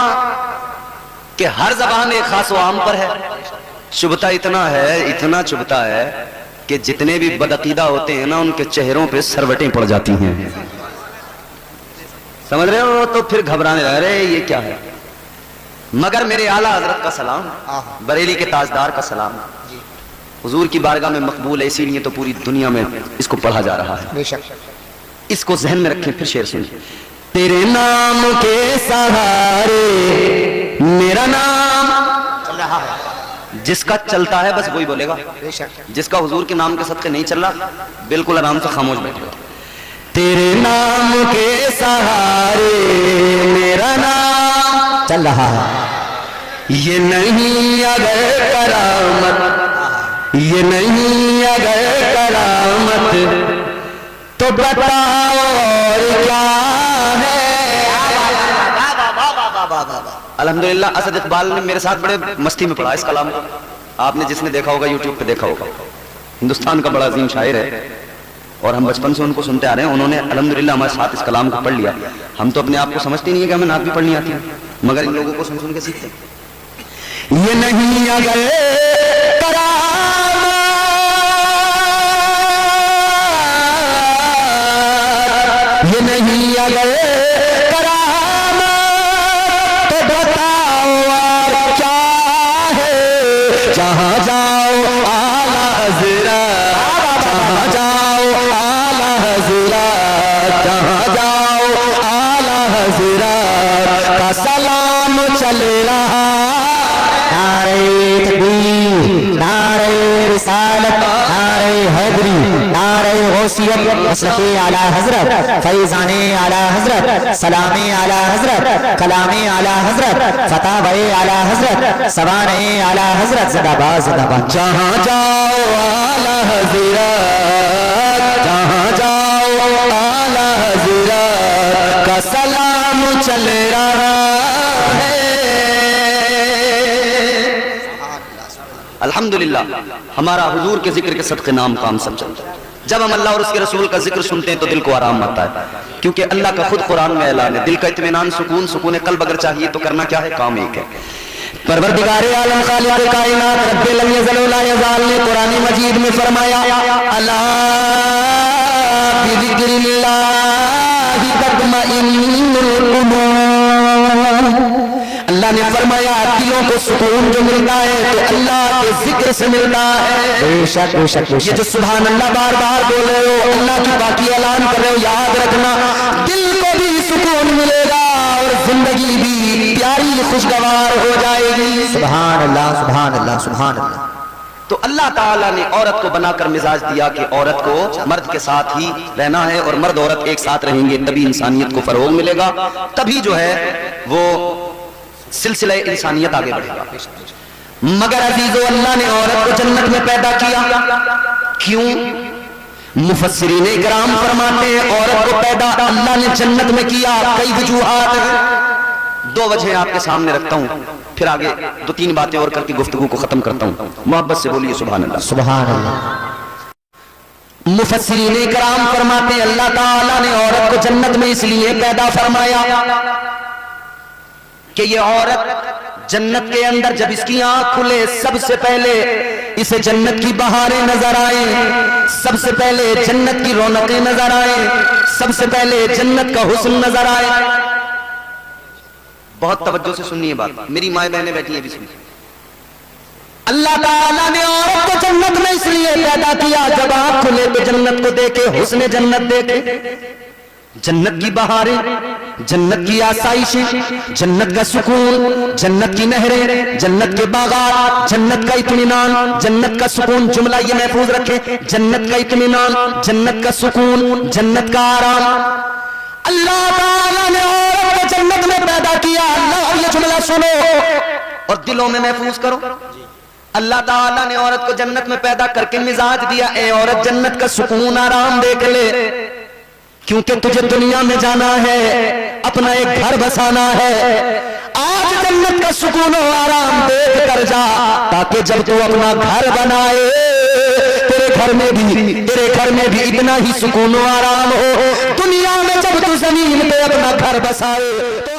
कि हर जबान एक खास व आम पर है, चुभता इतना है, इतना चुभता है कि जितने भी बदअकीदा होते हैं ना उनके चेहरों पे सरवटें पड़ जाती हैं। समझ रहे हो? तो फिर घबराने लगे, अरे ये क्या है। मगर मेरे आला हजरत का सलाम, बरेली के ताजदार का सलाम हुजूर की बारगाह में मकबूल है, इसीलिए तो पूरी दुनिया में इसको पढ़ा जा रहा है। इसको जहन में रखें। फिर शेर सुनिए। तेरे नाम के सहारे मेरा नाम चल रहा है। जिसका चलता है बस वही बोलेगा। जिसका हुजूर के नाम के सदके नहीं चल रहा, बिल्कुल आराम से खामोश बैठेगा। तेरे नाम के सहारे मेरा नाम चल रहा है। ये नहीं अगर करामत, ये नहीं अगर करामत तो बताओ और क्या है। अल्हम्दुलिल्लाह असद इकबाल ने मेरे साथ बड़े मस्ती में पढ़ा इस कलाम को। आपने जिसने देखा होगा यूट्यूब पे देखा होगा। हिंदुस्तान का बड़ा अजीम शायर है और हम बचपन से उनको सुनते आ रहे हैं। उन्होंने अल्हम्दुलिल्लाह हमारे साथ इस कलाम को पढ़ लिया। हम तो अपने आप को समझते नहीं है कि हमें नात भी पढ़नी आती है, मगर इन लोगों को सुन सुन के सीखते हैं। ये नहीं अगर ये नहीं अगर करामत तो बताओ और क्या है। जहाँ जाओ आला हज़रत, जहाँ जाओ आला हज़रत, जहाँ जाओ आला हज़रत का सलाम चल रहा। नारे तकबीर, नारे रिसालत, नारे हैदरी, नारे गौसियत, मसलके आला हजरत, फैजाने आला हजरत, सलामे आला हजरत, कलामे आला हजरत, फतावे आला हजरत, सवाने आला हजरत, जिंदाबाद जिंदाबाद। जहाँ जाओ आला हज़रत, जहाँ जाओ आला हज़रत का सलाम चल रहा है। अल्हम्दुलिल्लाह हमारा हुजूर के जिक्र के सदके नाम काम सब चलता है। जब हम अल्लाह और उसके रसूल का जिक्र सुनते हैं तो दिल को आराम आता है, क्योंकि अल्लाह का खुद कुरान में ऐलान है, दिल का इत्मीनान, सुकून, सुकून कल्ब अगर चाहिए तो करना क्या है, काम एक है। परवरदिगारे आलम खालिक़े कायनात रब्बे लम यज़ल व ला यज़ाल ने कुरान मजीद में फरमाया, अला बिज़िक्रिल्लाहि तत्मइन्नुल क़ुलूब। अल्लाह ने फरमाया दिलों को सुकून जो मिलता है तो अल्लाह के जिक्र से मिलता है। बेशक बेशक ये जो सुभान अल्लाह बार बार बोल रहे हो, अल्लाह की बाकी ऐलान कर रहे हो, याद रखना दिल को भी सुकून मिलेगा और जिंदगी भी प्यारी खुशगवार हो जाएगी। सुभान अल्लाह सुभान अल्लाह सुभान अल्लाह। तो अल्लाह ताला ने औरत को बनाकर मिजाज दिया कि औरत को मर्द के साथ ही रहना है और मर्द औरत एक साथ रहेंगे, तभी इंसानियत को फरोग मिलेगा, तभी जो है वो सिलसिला इंसानियत आगे बढ़ेगा। मगर अजीजो अल्लाह ने औरत को जन्नत में पैदा किया, क्यों? मुफस्सिरीन इकराम फरमाते हैं औरत को पैदा अल्लाह ने जन्नत में किया, कई वजूहात हैं। दो वजह आपके सामने रखता हूं, फिर आगे दो तीन बातें और करके गुफ्तगू को खत्म करता हूं। मोहब्बत से बोलिए सुभान अल्लाह सुभान अल्लाह। मुफस्सिरीन इकराम फरमाते हैं अल्लाह ताला ने औरत को जन्नत में इसलिए पैदा फरमाया कि ये औरत जन्नत के अंदर जब इसकी आंख खुले सबसे पहले इसे जन्नत की बहारें नजर आए, सबसे पहले जन्नत की रौनकें नजर आए, सबसे पहले जन्नत का हुस्न नजर आए। बहुत तवज्जो से सुनिए बात, मेरी माएं बहनें बैठी हैं भी सुनिए। अल्लाह ताला ने औरत को जन्नत में इसलिए पैदा किया जब आंख खुले तो जन्नत को देखे, हुस्न जन्नत देखे, जन्नत की बहारें, जन्नत की आसाइशें, जन्नत का सुकून, जन्नत की नहरें, जन्नत के बागात, जन्नत का इत्मीनान, जन्नत का सुकून। जुमला ये महफूज रखें, जन्नत का इत्मीनान, जन्नत का सुकून, जन्नत का आराम। अल्लाह ताला ने औरत को जन्नत में पैदा किया। अल्लाह ये जुमला सुनो और दिलों में महफूज करो। अल्लाह ताला ने औरत को जन्नत में पैदा करके मिजाज दिया, ए औरत जन्नत का सुकून आराम देख ले, क्योंकि तुझे दुनिया में जाना है, अपना एक घर बसाना है। आज जन्नत का सुकून और आराम देख कर जा, ताकि जब तू अपना घर बनाए तेरे घर में भी इतना ही सुकून और आराम हो। दुनिया में जब तू जमीन पे अपना घर बसाए तो